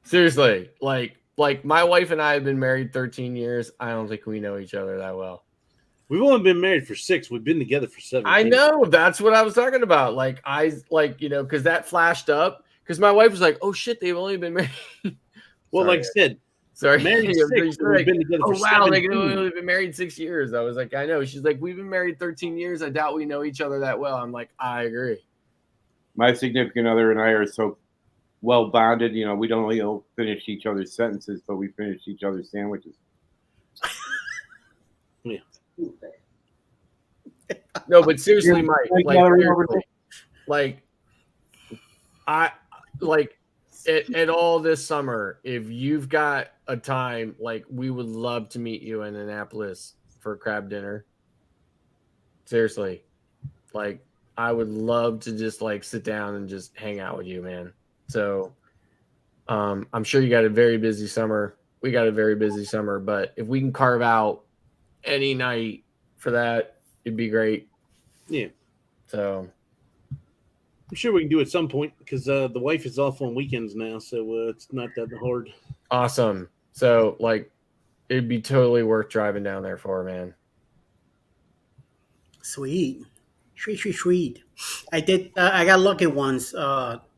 Speaker 4: Seriously, like my wife and I have been married 13 years. I don't think we know each other that well.
Speaker 2: We've only been married for 6. We've been together for 7.
Speaker 4: I know, that's what I was talking about. Like, because that flashed up because my wife was like, "Oh shit, they've only been married."
Speaker 2: Well,
Speaker 4: Sorry.
Speaker 2: like I said,
Speaker 4: Sorry,
Speaker 2: married 6, but we've been together
Speaker 4: oh
Speaker 2: for
Speaker 4: wow,
Speaker 2: 17.
Speaker 4: they've only been married 6 years. I was like, I know. She's like, we've been married 13 years. I doubt we know each other that well. I'm like, I agree.
Speaker 9: My significant other and I are so well bonded. We don't only finish each other's sentences, but we finish each other's sandwiches.
Speaker 2: Yeah.
Speaker 4: No, but seriously, Mike,
Speaker 9: Like,
Speaker 4: I like at all this summer. If you've got a time, like, we would love to meet you in Annapolis for crab dinner. Seriously, like, I would love to just like sit down and just hang out with you, man. So, I'm sure you got a very busy summer. We got a very busy summer, but if we can carve out any night for that, it'd be great.
Speaker 2: Yeah.
Speaker 4: So
Speaker 2: I'm sure we can do it at some point because the wife is off on weekends now, so it's not that hard.
Speaker 4: awesome. So, like, it'd be totally worth driving down there for, man.
Speaker 1: Sweet. Sweet. I did. I got lucky once.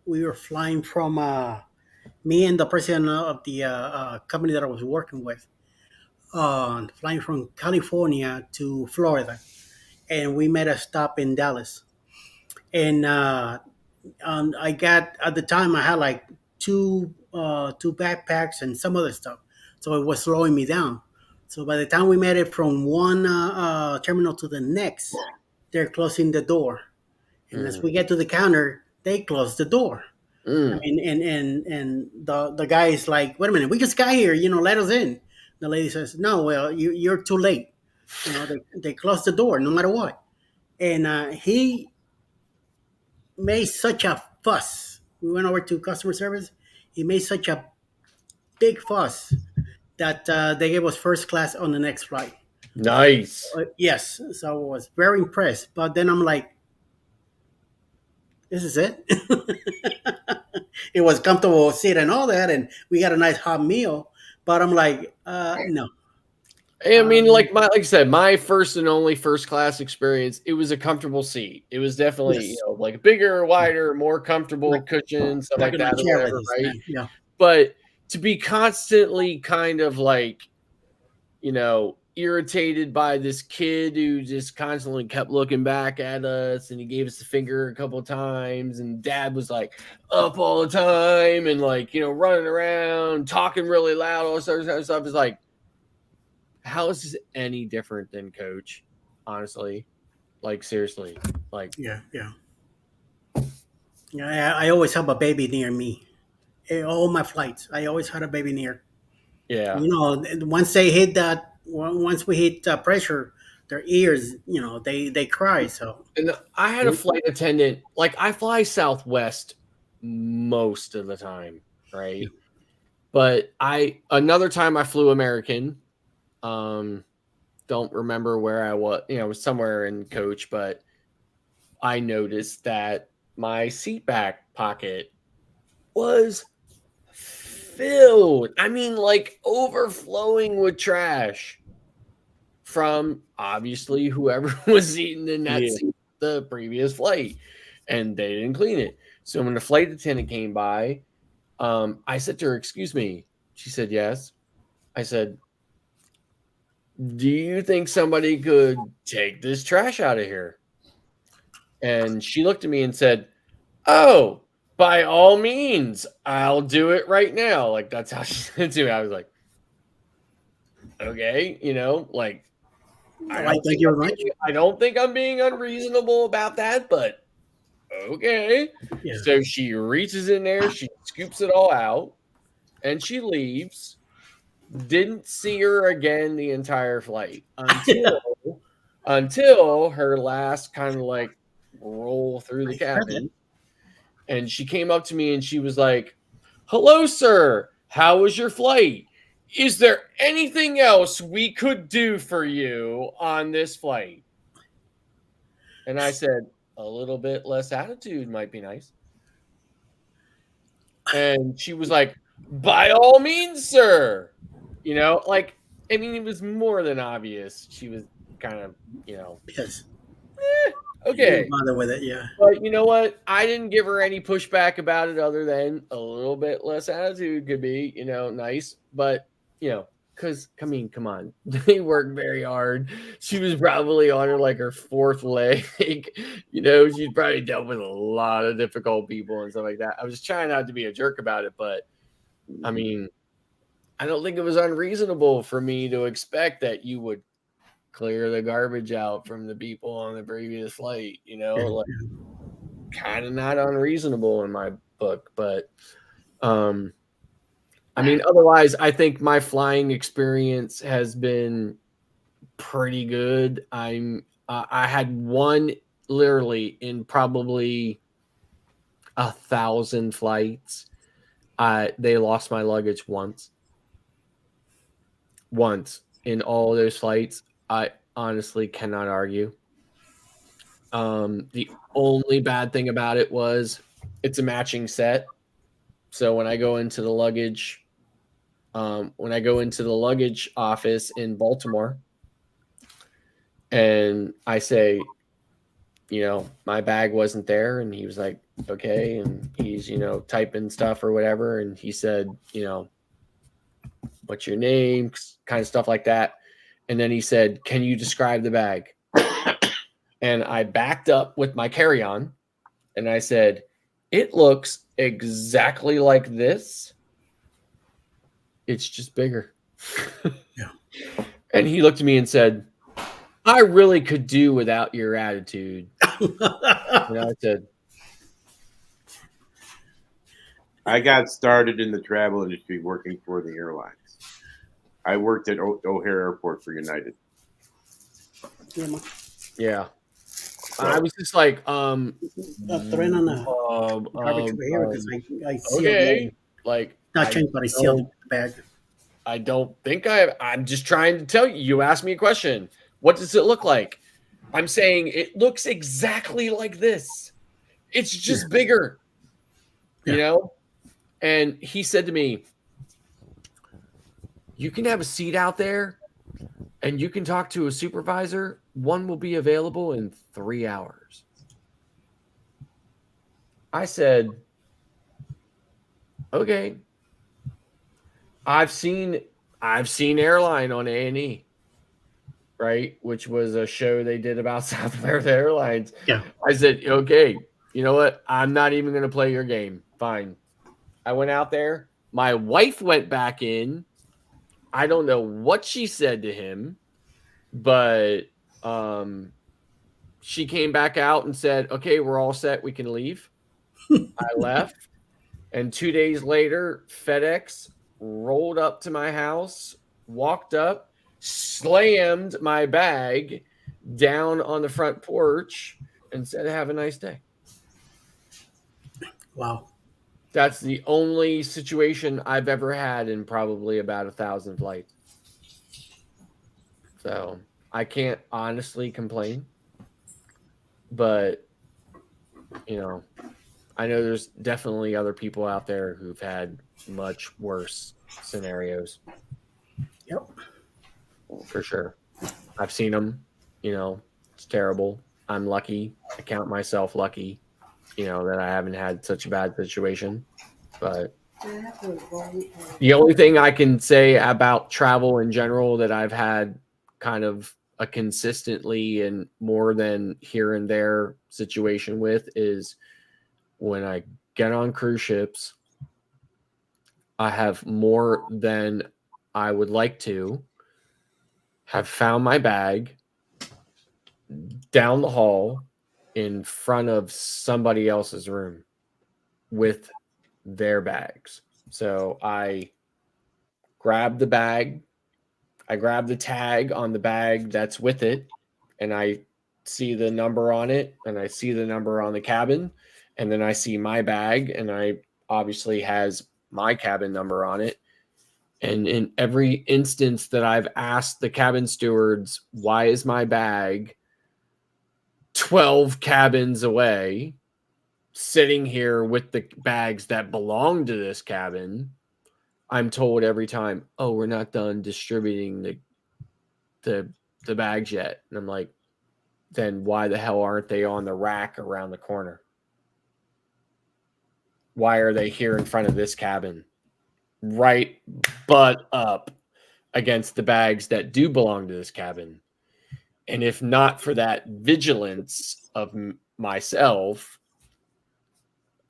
Speaker 1: We were flying from me and the president of the company that I was working with, flying from California to Florida, and we made a stop in Dallas. And I got at the time I had like two backpacks and some other stuff, so it was slowing me down. So by the time we made it from one terminal to the next, they're closing the door, and as we get to the counter, they close the door. And the guy is like, "Wait a minute, we just got here. Let us in." The lady says, "No, well, you're too late. They close the door no matter what." And he made such a fuss. We went over to customer service. He made such a big fuss that they gave us first class on the next flight.
Speaker 4: Nice.
Speaker 1: Yes, so I was very impressed. But then I'm like, this is it. It was comfortable seat and all that, and we got a nice hot meal. But I'm like, no.
Speaker 4: I mean, like I said, my first and only first class experience, it was a comfortable seat. It was definitely,
Speaker 1: Yes.
Speaker 4: like bigger, wider, more comfortable
Speaker 1: Like-
Speaker 4: cushions, stuff like
Speaker 1: in my
Speaker 4: that, or
Speaker 1: chair
Speaker 4: whatever,
Speaker 1: like this,
Speaker 4: right?
Speaker 1: Yeah.
Speaker 4: But to be constantly kind of like, irritated by this kid who just constantly kept looking back at us, and he gave us the finger a couple of times, and dad was like up all the time and like, running around, talking really loud, all this other stuff. Is like, how is this any different than coach? Honestly, like, seriously, like,
Speaker 1: Yeah. I always have a baby near me. All my flights, I always had a baby near.
Speaker 4: yeah.
Speaker 1: Once they hit that, once we hit pressure, their ears, they cry. So
Speaker 4: And I had a flight attendant, like, I fly Southwest most of the time, right? But another time I flew American. Don't remember where I was. It was somewhere in coach, but I noticed that my seat back pocket was filled. I mean, like, overflowing with trash from obviously whoever was eating in that seat the previous flight, and they didn't clean it. So when the flight attendant came by, I said to her, "Excuse me." She said, "Yes." I said, "Do you think somebody could take this trash out of here?" And she looked at me and said, "Oh, by all means, I'll do it right now." Like, that's how she said to me. I was like, okay, like,
Speaker 1: thank you very much.
Speaker 4: I don't think I'm being unreasonable about that, but okay.
Speaker 1: Yeah.
Speaker 4: So she reaches in there, she scoops it all out, and she leaves. Didn't see her again the entire flight until her last kind of like roll through the cabin. And she came up to me and she was like, "Hello, sir. How was your flight? Is there anything else we could do for you on this flight?" And I said, "A little bit less attitude might be nice." And she was like, "By all means, sir." Like, I mean, it was more than obvious. She was kind of,
Speaker 1: Yes.
Speaker 4: okay.
Speaker 1: Didn't bother with it, yeah.
Speaker 4: But you know what? I didn't give her any pushback about it other than a little bit less attitude could be, nice. But, because, I mean, come on. They work very hard. She was probably on her fourth leg. She's probably dealt with a lot of difficult people and stuff like that. I was trying not to be a jerk about it, but I mean, I don't think it was unreasonable for me to expect that you would clear the garbage out from the people on the previous flight, kind of not unreasonable in my book. But I mean, otherwise, I think my flying experience has been pretty good. I had one literally in probably 1,000 flights. They lost my luggage once in all of those flights. I honestly cannot argue. The only bad thing about it was it's a matching set. So when I go into the luggage, office in Baltimore, and I say, my bag wasn't there, and he was like, okay, and he's typing stuff or whatever, and he said, what's your name, kind of stuff like that, and then he said, can you describe the bag? And I backed up with my carry-on, and I said, it looks exactly like this. It's just bigger.
Speaker 1: Yeah.
Speaker 4: And he looked at me and said, I really could do without your attitude. I said,
Speaker 9: I got started in the travel industry working for the airlines. I worked at O'Hare Airport for United.
Speaker 4: Yeah. I was just like,
Speaker 1: throwing on the garbage over here because I sealed
Speaker 4: okay,
Speaker 1: not changed, but I sealed the bag.
Speaker 4: I don't think I'm just trying to tell you. You asked me a question. What does it look like? I'm saying it looks exactly like this. It's just bigger, And he said to me, you can have a seat out there and you can talk to a supervisor. One will be available in 3 hours. I said, okay. I've seen Airline on A&E, right? Which was a show they did about South America Airlines.
Speaker 1: Yeah.
Speaker 4: I said, okay, you know what? I'm not even going to play your game. Fine. I went out there. My wife went back in. I don't know what she said to him, but she came back out and said, okay, we're all set. We can leave. I left. And 2 days later, FedEx rolled up to my house, walked up, slammed my bag down on the front porch, and said, have a nice day.
Speaker 1: Wow. That's
Speaker 4: the only situation I've ever had in probably about 1,000 flights. So I can't honestly complain. But, I know there's definitely other people out there who've had much worse scenarios.
Speaker 1: Yep.
Speaker 4: For sure. I've seen them, it's terrible. I'm lucky. I count myself lucky, that I haven't had such a bad situation. But the only thing I can say about travel in general that I've had kind of a consistently and more than here and there situation with is when I get on cruise ships, I have more than I would like to have found my bag down the hall in front of somebody else's room with their bags. So I grab the bag, I grab the tag on the bag that's with it, and I see the number on it, and I see the number on the cabin, and then I see my bag, and I obviously has my cabin number on it. And in every instance that I've asked the cabin stewards, why is my bag 12 cabins away, sitting here with the bags that belong to this cabin, I'm told every time, oh, we're not done distributing the bags yet. And I'm like, then why the hell aren't they on the rack around the corner? Why are they here in front of this cabin? Right butt up against the bags that do belong to this cabin. And if not for that vigilance of myself,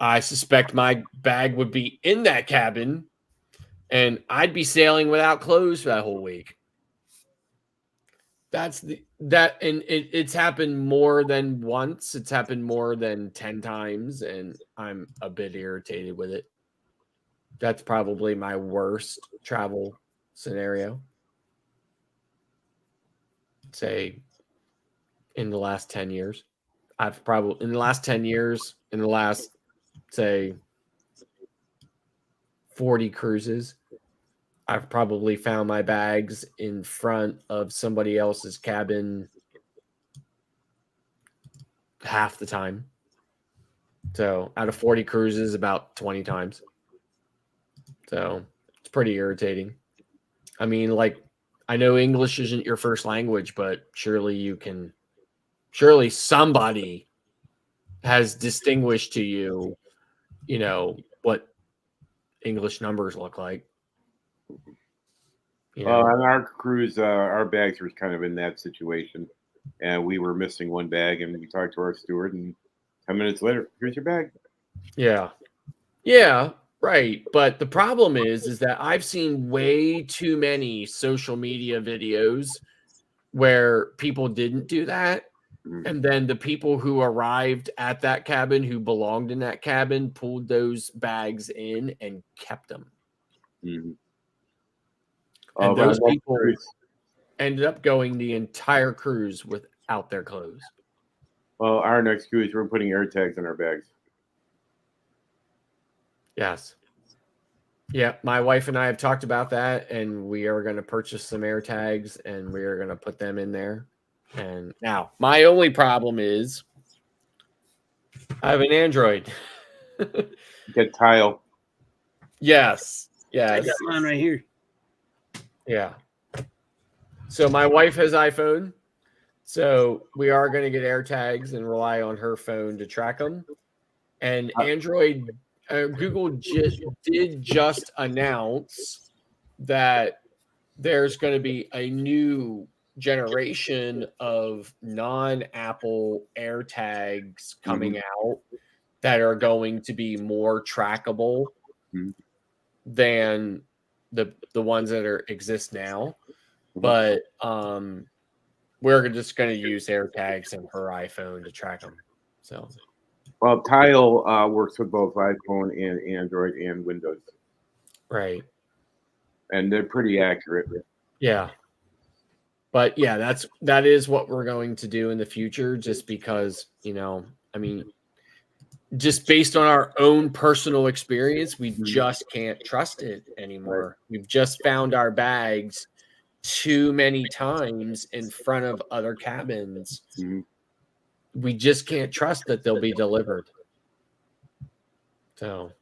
Speaker 4: I suspect my bag would be in that cabin and I'd be sailing without clothes for that whole week. It's happened more than once. It's happened more than 10 times, and I'm a bit irritated with it. That's probably my worst travel scenario. Say in the last 10 years. In the last, say, 40 cruises, I've probably found my bags in front of somebody else's cabin half the time. So out of 40 cruises, about 20 times. So it's pretty irritating. I mean, like, I know English isn't your first language, but surely somebody has distinguished to you, what English numbers look like.
Speaker 9: On our cruise, our bags were kind of in that situation, and we were missing one bag, and we talked to our steward, and 10 minutes later, here's your bag.
Speaker 4: Yeah, right. But the problem is that I've seen way too many social media videos where people didn't do that, and then the people who arrived at that cabin, who belonged in that cabin, pulled those bags in and kept them.
Speaker 9: Mm-hmm.
Speaker 4: And those people ended up going the entire cruise without their clothes.
Speaker 9: Well, our next cruise, we're putting air tags in our bags.
Speaker 4: Yes. Yeah, my wife and I have talked about that, and we are going to purchase some air tags, and we are going to put them in there. And now, my only problem is I have an Android.
Speaker 9: Get Tile.
Speaker 4: Yes.
Speaker 2: I got mine right here.
Speaker 4: Yeah. So my wife has iPhone. So we are going to get air tags and rely on her phone to track them. And Android, Google did just announce that there's going to be a new generation of non-Apple air tags coming out that are going to be more trackable than the ones that exist now. But we're just going to use air tags in her iPhone to track them. So,
Speaker 9: well, Tile works with both iPhone and Android and Windows.
Speaker 4: Right.
Speaker 9: And they're pretty accurate.
Speaker 4: Yeah. But yeah, that is what we're going to do in the future, just because, I mean, just based on our own personal experience, we just can't trust it anymore. Right. We've just found our bags too many times in front of other cabins. We just can't trust that they'll be delivered. So,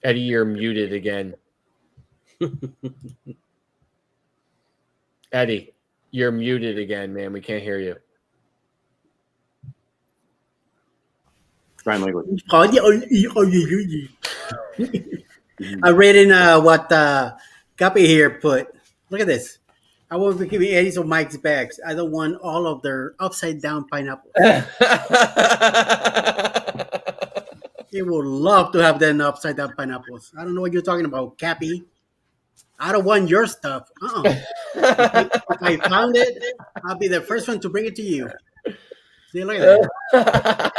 Speaker 4: Eddie, you're muted again. Eddie, you're muted again, man. We can't hear you.
Speaker 9: Sign language.
Speaker 1: I read in what Guppy here put. Look at this. I won't be giving Eddie some Mike's bags. I don't want all of their upside down pineapples. He would love to have them upside down pineapples. I don't know what you're talking about, Cappy. I don't want your stuff. If I found it, I'll be the first one to bring it to you. See, look at that.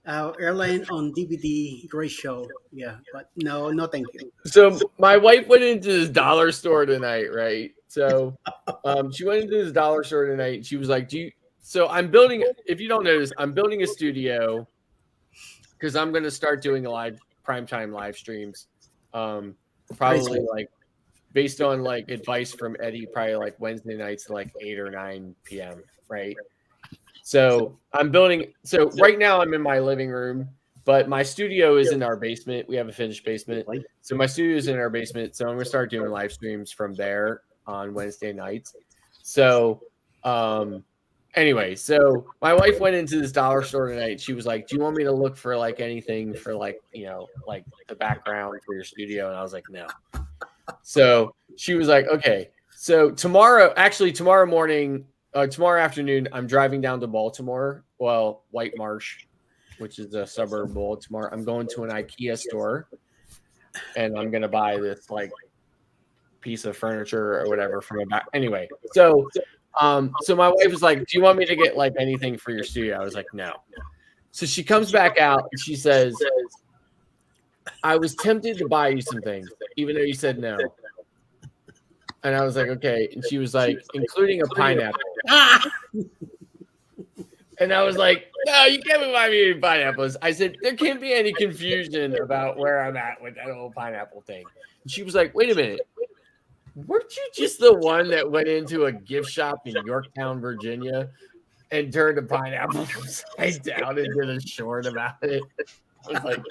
Speaker 1: Airline on DVD, great show. Yeah, but no, no, thank you.
Speaker 4: So my wife went into this dollar store tonight, right? So she went into this dollar store tonight and she was like, "Do you?" So I'm building. If you don't notice, I'm building a studio because I'm going to start doing live primetime live streams. Probably like based on like advice from Eddie, probably like Wednesday nights at like 8 or 9 p.m. Right. So I'm building. So right now I'm in my living room, but my studio is in our basement. We have a finished basement. So my studio is in our basement. So I'm gonna start doing live streams from there on Wednesday nights. So anyway, so my wife went into this dollar store tonight. She was like, "Do you want me to look for like anything for like, like the background for your studio?" And I was like, "No." So she was like, "Okay." So tomorrow morning, tomorrow afternoon, I'm driving down to Baltimore. Well, White Marsh, which is a suburb of Baltimore. I'm going to an IKEA store, and I'm gonna buy this like piece of furniture or whatever from a back. Anyway, so my wife was like, "Do you want me to get like anything for your studio?" I was like, "No." So she comes back out and she says, "I was tempted to buy you some things, even though you said no." And I was like, "Okay." And she was like, "Including a pineapple." And I was like, "No, you can't buy me any pineapples." I said, "There can't be any confusion about where I'm at with that whole pineapple thing." And she was like, "Wait a minute. Weren't you just the one that went into a gift shop in Yorktown, Virginia and turned a pineapple upside down and did a short about it?" I was like,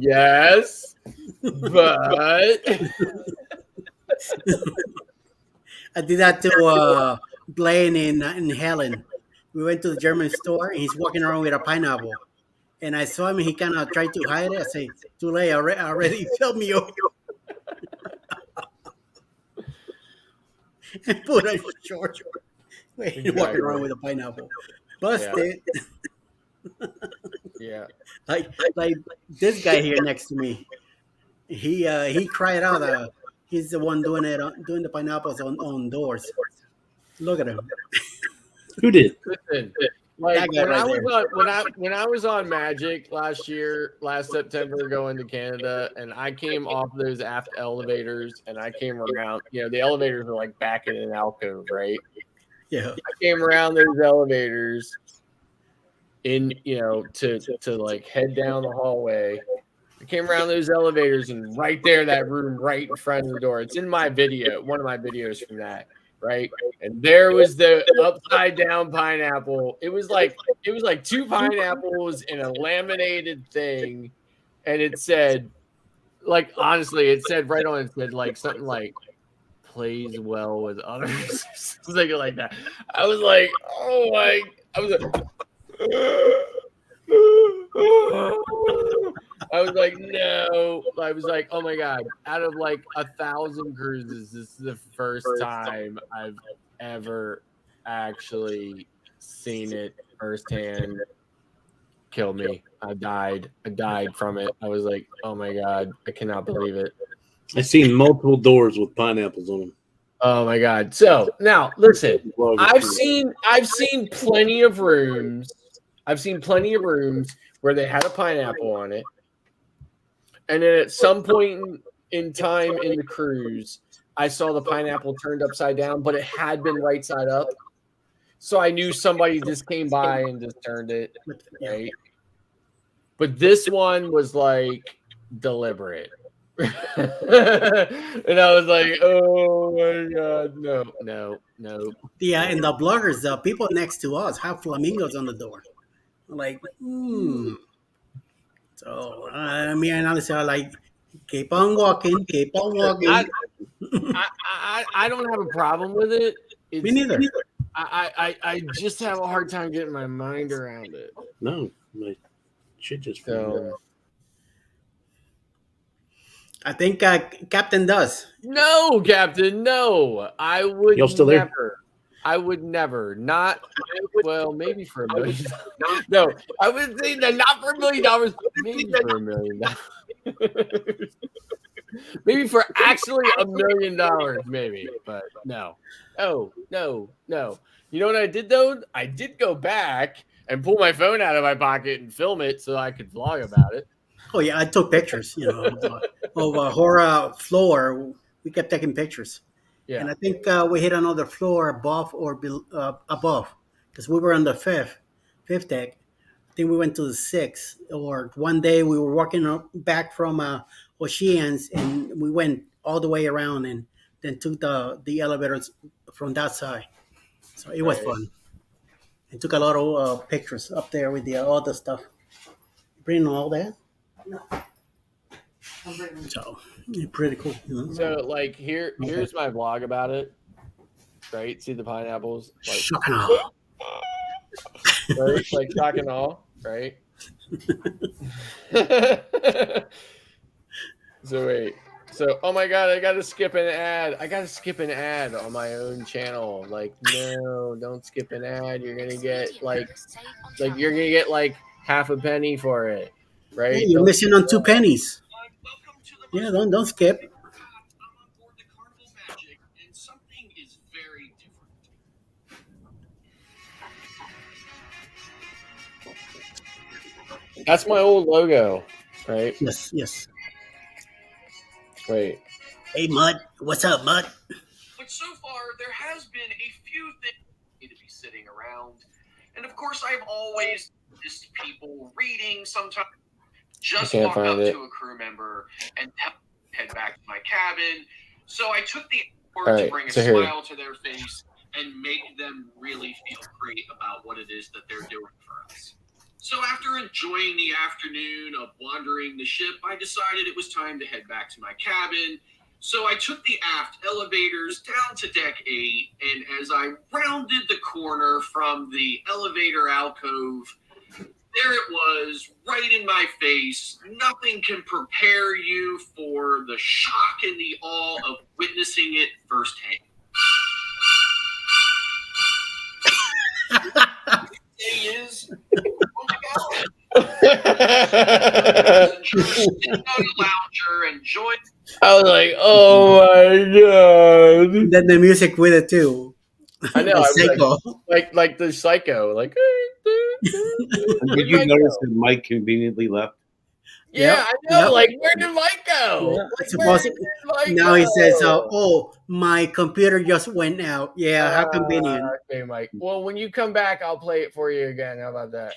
Speaker 4: "Yes, but..."
Speaker 1: I did that to Blaine in Helen. We went to the German store and he's walking around with a pineapple. And I saw him, he kind of tried to hide it. I say, "Too late, already filmed me up." And put a short. Exactly. Walking around with a pineapple. Busted.
Speaker 4: Yeah.
Speaker 1: Like this guy here next to me. He cried out. He's the one doing the pineapples on doors. Look at him.
Speaker 2: Who did?
Speaker 4: Listen, like when I was on Magic last September going to Canada, and I came off those aft elevators and I came around, the elevators were like back in an alcove, right?
Speaker 1: Yeah.
Speaker 4: I came around those elevators in, to like head down the hallway. I came around those elevators and right there, that room right in front of the door. It's in my video, one of my videos from that, right? And there was the upside down pineapple. It was like 2 pineapples in a laminated thing, and it said, like, honestly, it said right on it, said like something like "plays well with others," something like that. I was like, oh my! I was like. I was like, no. I was like, oh my God. Out of like 1,000 cruises, this is the first time I've ever actually seen it firsthand kill me. I died from it. I was like, oh my God, I cannot believe it.
Speaker 2: I've seen multiple doors with pineapples on them.
Speaker 4: Oh my God. So now listen, I've seen plenty of rooms. I've seen plenty of rooms where they had a pineapple on it. And then at some point in time in the cruise, I saw the pineapple turned upside down, but it had been right side up. So I knew somebody just came by and just turned it, right? But this one was like deliberate. And I was like, oh my God, no.
Speaker 1: Yeah, and the bloggers, the people next to us have flamingos on the door. Like, So, me and Alice are like, keep on walking.
Speaker 4: I don't have a problem with it.
Speaker 1: Me neither.
Speaker 4: I just have a hard time getting my mind around it.
Speaker 2: No, my shit just
Speaker 1: I think Captain does.
Speaker 4: No, Captain, no. I would
Speaker 2: Y'all still
Speaker 4: never.
Speaker 2: there?
Speaker 4: I would never. Not well, maybe for $1 million. No, I would say that not for $1 million. Maybe for $1 million. Maybe for actually $1 million, maybe. But no. Oh, no. You know what I did though? I did go back and pull my phone out of my pocket and film it so I could vlog about it.
Speaker 1: Oh yeah, I took pictures. Of a horror floor. We kept taking pictures,
Speaker 4: Yeah.
Speaker 1: and I think we hit another floor above or above because we were on the fifth deck. I think we went to the sixth. Or one day we were walking back from Oceans, and we went all the way around, and then took the elevators from that side. So it was
Speaker 4: Right.
Speaker 1: fun. And took a lot of pictures up there with the other stuff. Bring all that. So pretty cool.
Speaker 4: So like here's my vlog about it. Right? See the pineapples? Like,
Speaker 1: Shock and awe.
Speaker 4: right? Like shock and awe, right? So wait. So oh my god, I gotta skip an ad. I gotta skip an ad on my own channel. Like, no, don't skip an ad. You're gonna get like you're gonna get like half a penny for it. Right?
Speaker 1: Hey, you're missing on 2 pennies. Yeah, don't skip.
Speaker 4: That's my old logo, right?
Speaker 1: Yes.
Speaker 4: Wait.
Speaker 1: Hey, Mud. What's up, Mud?
Speaker 10: But so far, there has been a few things that need to be sitting around. And of course, I've always missed people reading. Sometimes just walk up to a crew member and head back to my cabin. So I took the effort to bring a smile to their face and make them really feel great about what it is that they're doing for us. So after enjoying the afternoon of wandering the ship, I decided it was time to head back to my cabin. So I took the aft elevators down to deck 8, and as I rounded the corner from the elevator alcove, there it was, right in my face. Nothing can prepare you for the shock and the awe of witnessing it firsthand. Is oh my god! Sitting on the lounger, enjoying.
Speaker 4: I was like, oh my god!
Speaker 1: And then the music with it too.
Speaker 4: I know.
Speaker 1: Psycho.
Speaker 4: Like the Psycho. Like.
Speaker 9: Did you notice that Mike conveniently left?
Speaker 4: Yeah, I know. Like, where did Mike go?
Speaker 1: Yeah, now he says, "Oh, my computer just went out." Yeah, how convenient.
Speaker 4: Okay, Mike. Well, when you come back, I'll play it for you again. How about that?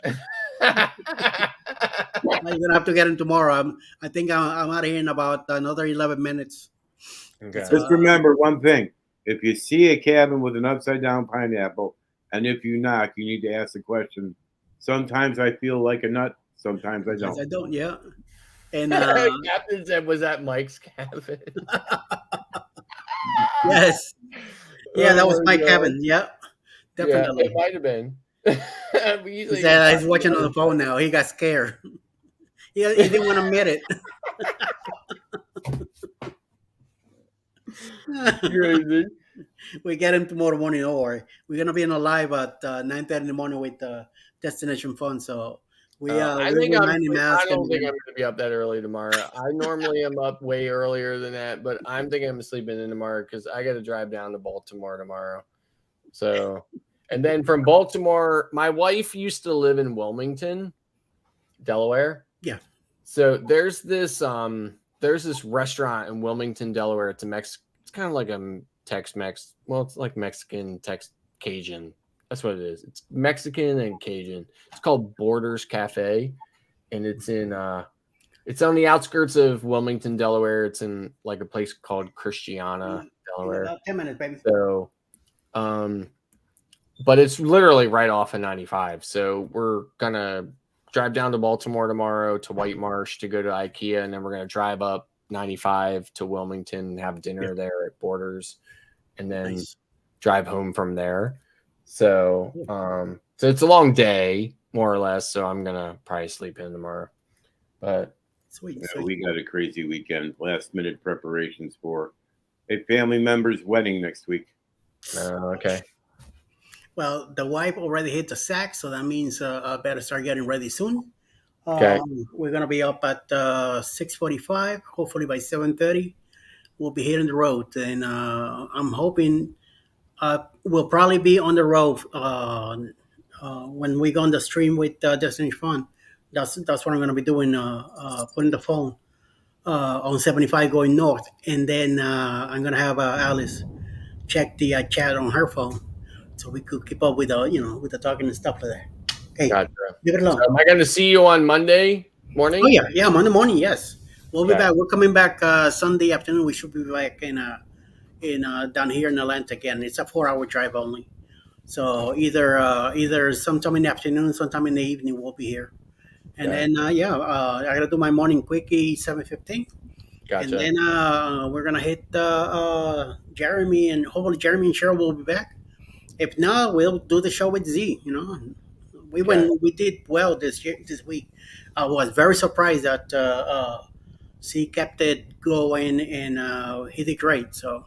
Speaker 1: You're gonna have to get him tomorrow. I think I'm out of here in about another 11 minutes.
Speaker 4: Okay.
Speaker 9: Just remember one thing: if you see a cabin with an upside down pineapple, and if you knock, you need to ask the question. Sometimes I feel like a nut. Sometimes I don't.
Speaker 1: I don't. Yeah. And
Speaker 4: Captain said, "Was that Mike's cabin?"
Speaker 1: Yes. Yeah, that was my cabin. Yeah, definitely.
Speaker 4: Yeah, it might have been.
Speaker 1: He's watching on the phone now. He got scared. He didn't want to admit it.
Speaker 4: Crazy.
Speaker 1: We get him tomorrow morning. Don't worry. We're gonna be in a live at 9:30 in the morning with Destination Fun. So
Speaker 4: I don't think I'm going to be up that early tomorrow. I normally am up way earlier than that, but I'm thinking I'm sleeping in tomorrow because I got to drive down to Baltimore tomorrow. So, and then from Baltimore, my wife used to live in Wilmington, Delaware.
Speaker 1: Yeah.
Speaker 4: So there's this restaurant in Wilmington, Delaware. It's it's kind of like a Tex-Mex. Well, it's like Mexican Cajun. That's what it is. It's Mexican and Cajun. It's called Borders Cafe, and it's it's on the outskirts of Wilmington, Delaware. It's in like a place called Christiana, Delaware.
Speaker 1: About 10 minutes, baby.
Speaker 4: So, but it's literally right off of 95. So we're gonna drive down to Baltimore tomorrow to White Marsh to go to IKEA, and then we're gonna drive up 95 to Wilmington and have dinner there at Borders, and then drive home from there. So, so it's a long day, more or less. So I'm gonna probably sleep in tomorrow. But
Speaker 1: sweet.
Speaker 9: We got a crazy weekend. Last minute preparations for a family member's wedding next week.
Speaker 4: Okay.
Speaker 1: Well, the wife already hit the sack, so that means I better start getting ready soon.
Speaker 4: Okay.
Speaker 1: We're gonna be up at 6:45. Hopefully by 7:30, we'll be hitting the road, and I'm hoping. We'll probably be on the road when we go on the stream with Destination Fun, that's what I'm going to be doing. Putting the phone on 75 going north, and then I'm going to have Alice check the chat on her phone, so we could keep up with with the talking and stuff like that. Hey,
Speaker 4: Gotcha.
Speaker 1: leave it
Speaker 4: So
Speaker 1: alone.
Speaker 4: am I going to see you on Monday morning?
Speaker 1: Oh yeah, Monday morning. Yes, we'll be
Speaker 4: Okay.
Speaker 1: back. We're coming back Sunday afternoon. We should be back in down here in Atlanta again. It's a 4 hour drive only. So either sometime in the afternoon, sometime in the evening, we'll be here. And
Speaker 4: Okay.
Speaker 1: then I gotta do my morning quickie 7:15, and
Speaker 4: Gotcha.
Speaker 1: then we're gonna hit Jeremy, and hopefully Jeremy and Cheryl will be back. If not, we'll do the show with Z.
Speaker 4: Okay.
Speaker 1: We did well this week. I was very surprised that Z kept it going, and he did great. So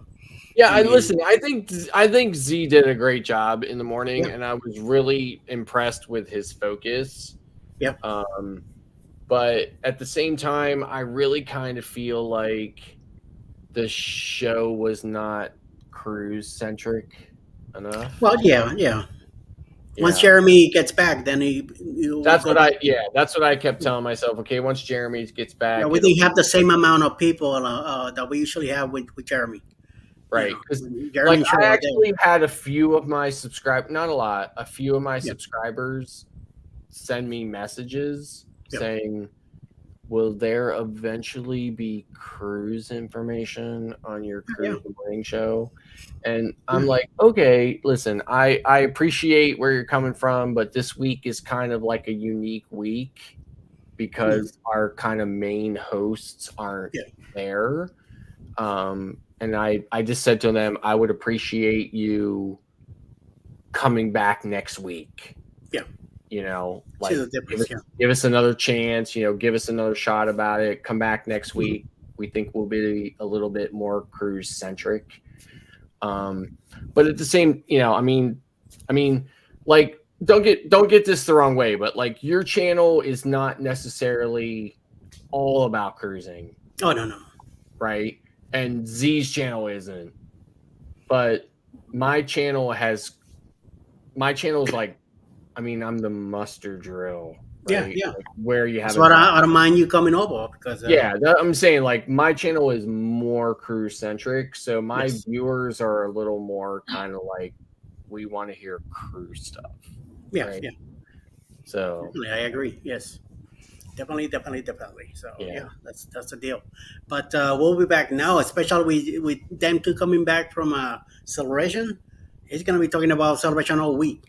Speaker 4: Yeah,
Speaker 1: I mean,
Speaker 4: listen. I think Z did a great job in the morning,
Speaker 1: yeah,
Speaker 4: and I was really impressed with his focus.
Speaker 1: yeah,
Speaker 4: But at the same time, I really kind of feel like the show was not cruise centric enough.
Speaker 1: well, yeah. Once
Speaker 4: Yeah,
Speaker 1: Jeremy gets back, then we
Speaker 4: that's
Speaker 1: go
Speaker 4: what
Speaker 1: back.
Speaker 4: that's what I kept telling myself. Okay, once Jeremy gets
Speaker 1: Yeah,
Speaker 4: back,
Speaker 1: we
Speaker 4: it'll
Speaker 1: didn't
Speaker 4: be
Speaker 1: have the same amount of people that we usually have with Jeremy.
Speaker 4: right. Because
Speaker 1: When
Speaker 4: like
Speaker 1: Jeremy and
Speaker 4: I
Speaker 1: Cheryl are there.
Speaker 4: actually had a few of my not a lot, a few of my
Speaker 1: Yeah,
Speaker 4: subscribers send me messages
Speaker 1: yeah,
Speaker 4: saying, will there eventually be cruise information on your
Speaker 1: yeah,
Speaker 4: cruise morning show? And I'm
Speaker 1: yeah,
Speaker 4: like, okay, listen, I appreciate where you're coming from, but this week is kind of like a unique week
Speaker 1: yeah,
Speaker 4: because our kind of main hosts aren't
Speaker 1: yeah,
Speaker 4: there. And I just said to them, I would appreciate you coming back next week.
Speaker 1: yeah. See
Speaker 4: Like
Speaker 1: the difference. Yeah,
Speaker 4: give us another chance, give us another shot about it. Come back next week. We think we'll be a little bit more cruise centric. But at the same, like don't get this the wrong way, but like your channel is not necessarily all about cruising,
Speaker 1: Oh no.
Speaker 4: right? And Z's channel isn't. But my channel is like, I'm the muster drill,
Speaker 1: Yeah,
Speaker 4: right?
Speaker 1: yeah.
Speaker 4: Like where you
Speaker 1: That's
Speaker 4: haven't
Speaker 1: what
Speaker 4: gone.
Speaker 1: I don't mind you coming over because
Speaker 4: I'm saying like my channel is more cruise centric, so my
Speaker 1: yes,
Speaker 4: viewers are a little more kind of like we want to hear cruise stuff,
Speaker 1: yeah,
Speaker 4: right?
Speaker 1: yeah.
Speaker 4: So
Speaker 1: Definitely, I agree. Yes, definitely. So
Speaker 4: yeah,
Speaker 1: that's the deal. But we'll be back now, especially with them two coming back from Celebration. He's gonna be talking about Celebration all week.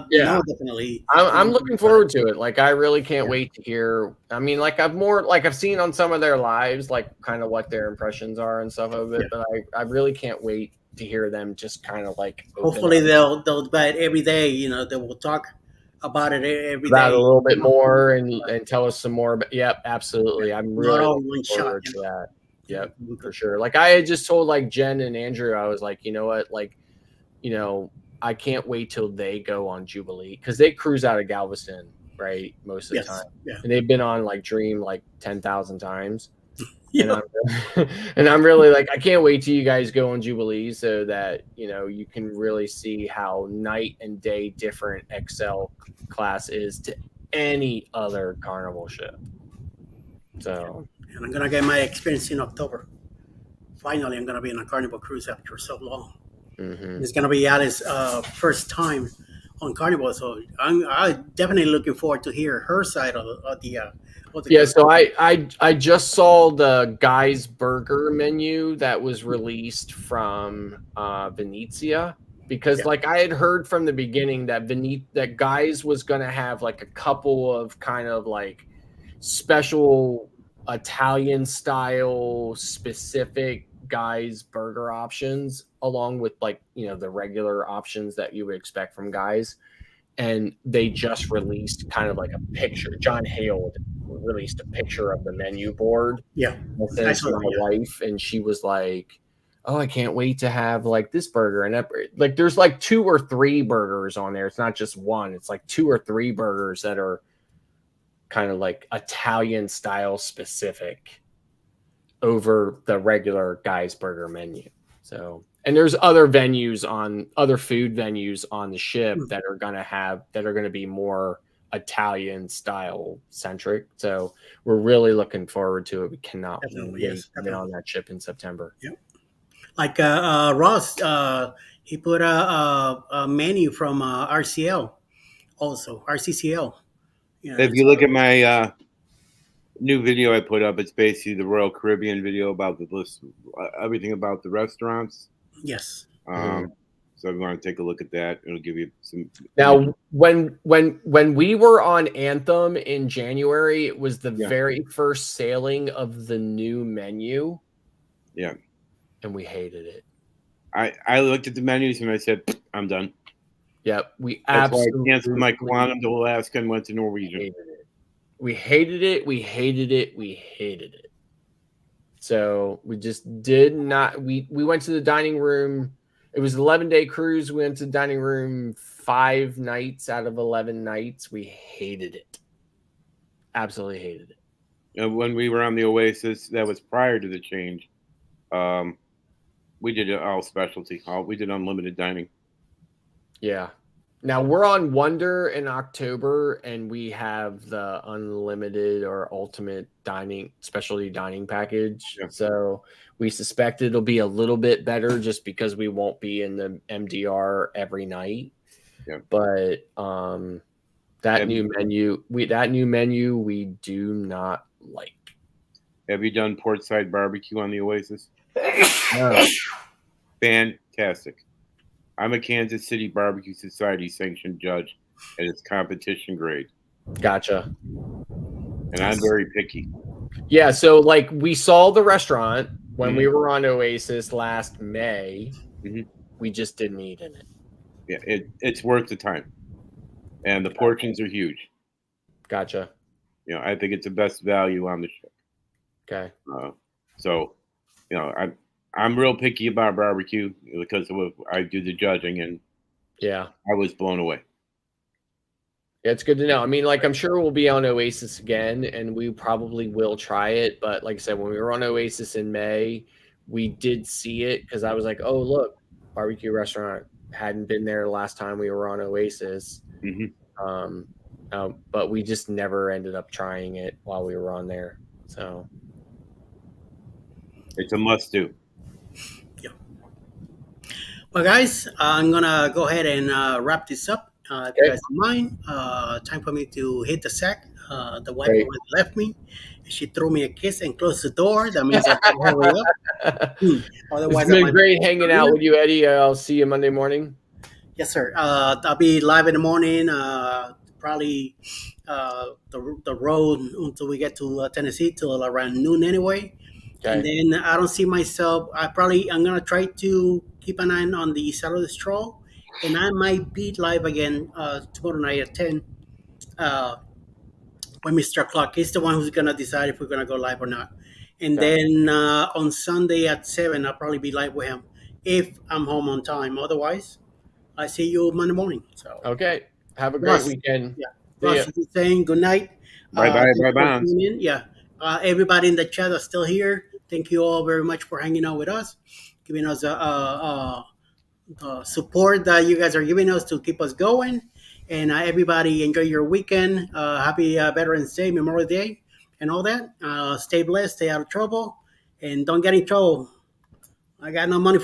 Speaker 4: yeah.
Speaker 1: Definitely.
Speaker 4: I'm looking forward to it. Like I really can't
Speaker 1: Yeah,
Speaker 4: wait to hear. Like I've seen on some of their lives, like kind of what their impressions are and stuff of
Speaker 1: yeah.
Speaker 4: it. But I really can't wait to hear them just kind of like open
Speaker 1: Hopefully
Speaker 4: up
Speaker 1: they'll buy it every day. They will talk about it every
Speaker 4: about it a
Speaker 1: day.
Speaker 4: little bit more and tell us some more. But yep, absolutely. I'm
Speaker 1: Not
Speaker 4: really
Speaker 1: all
Speaker 4: looking
Speaker 1: one shot.
Speaker 4: forward to that.
Speaker 1: Yeah,
Speaker 4: Yep, for sure. Like I had just told like Jen and Andrew, I was like, you know what, like, I can't wait till they go on Jubilee because they cruise out of Galveston, right? Most of the time.
Speaker 1: yeah.
Speaker 4: And they've been on like Dream like 10,000 times. And
Speaker 1: Yeah.
Speaker 4: I'm really like, I can't wait till you guys go on Jubilee so that, you can really see how night and day different XL class is to any other carnival ship. So,
Speaker 1: And I'm gonna get my experience in October. Finally, I'm gonna be in a Carnival cruise after so long. It's gonna be Alice's first time on Carnival, so I'm definitely looking forward to hear her side of the.
Speaker 4: yeah, so I just saw the Guy's Burger menu that was released from Venezia because like I had heard from the beginning that that Guy's was going to have like a couple of kind of like special Italian style specific Guy's Burger options along with like the regular options that you would expect from Guy's. And they just released kind of like a picture. John Hale released a picture of the menu board.
Speaker 1: Yeah,
Speaker 4: I sent it to my wife, and she was like, "Oh, I can't wait to have like this burger." And that, like, there's like 2 or 3 burgers on there. It's not just one. It's like 2 or 3 burgers that are kind of like Italian style specific over the regular Guy's Burger menu. So And there's other food venues on the ship that are going to be more Italian style centric. So we're really looking forward to it. We cannot wait to get on that ship in September.
Speaker 1: Yep. Like Ross, he put a menu from RCL, also RCCL.
Speaker 9: If you look at my new video I put up, it's basically the Royal Caribbean video about the list, everything about the restaurants.
Speaker 1: Yes.
Speaker 9: So if you want to take a look at that, it'll give you some.
Speaker 4: Now, when we were on Anthem in January, it was the very first sailing of the new menu.
Speaker 9: Yeah.
Speaker 4: And we hated it.
Speaker 9: I looked at the menus and I said, I'm done.
Speaker 4: Yep.
Speaker 9: That's why I canceled my Quantum to Alaska and went to Norwegian.
Speaker 4: We hated it. We hated it. We hated it. So we just did not. We went to the dining room. It was an 11-day cruise. We went to the dining room 5 nights out of 11 nights. We hated it. Absolutely hated it.
Speaker 9: And when we were on the Oasis, that was prior to the change. We did it all specialty. We did unlimited dining.
Speaker 4: Yeah. Now we're on Wonder in October, and we have the unlimited or ultimate specialty dining package. Yeah. So we suspect it'll be a little bit better just because we won't be in the MDR every night.
Speaker 9: Yeah.
Speaker 4: But that new menu we do not like.
Speaker 9: Have you done portside barbecue on the Oasis?
Speaker 4: No.
Speaker 9: Fantastic. I'm a Kansas City Barbecue Society sanctioned judge, and it's competition grade.
Speaker 4: Gotcha.
Speaker 9: And I'm very picky.
Speaker 4: Yeah, so like we saw the restaurant when we were on Oasis last May. We just didn't eat in it.
Speaker 9: Yeah, it's worth the time. And the portions are huge.
Speaker 4: Gotcha.
Speaker 9: You know, I think it's the best value on the ship.
Speaker 4: Okay.
Speaker 9: So, you know, I'm real picky about barbecue because I do the judging, and I was blown away.
Speaker 4: It's good to know. I mean, like, I'm sure we'll be on Oasis again, and we probably will try it. But like I said, when we were on Oasis in May, we did see it because I was like, oh, look, barbecue restaurant. Hadn't been there last time we were on Oasis. But we just never ended up trying it while we were on there. So
Speaker 9: it's a must do.
Speaker 1: Well, guys, I'm gonna go ahead and wrap this up. If you guys don't mind, time for me to hit the sack. The wife already left me. She threw me a kiss and closed the door. That means I can hurry up.
Speaker 4: Otherwise, it's been great hanging out with you, Eddie. I'll see you Monday morning.
Speaker 1: Yes, sir. I'll be live in the morning. Probably the road until we get to Tennessee till around noon anyway. Okay. And then I don't see myself. I'm gonna try to keep an eye on the Saturday Stroll, and I might be live again tomorrow night at 10. When Mr. Clark is the one who's gonna decide if we're gonna go live or not. And then on Sunday at 7, I'll probably be live with him if I'm home on time. Otherwise, I see you Monday morning. So
Speaker 4: okay, have a great weekend.
Speaker 1: Yeah, Ross is saying good night.
Speaker 9: Bye.
Speaker 1: Yeah, everybody in the chat is still here. Thank you all very much for hanging out with us, giving us support that you guys are giving us to keep us going. And everybody enjoy your weekend. Happy Veterans Day, Memorial Day, and all that. Stay blessed, stay out of trouble, and don't get in trouble. I got no money for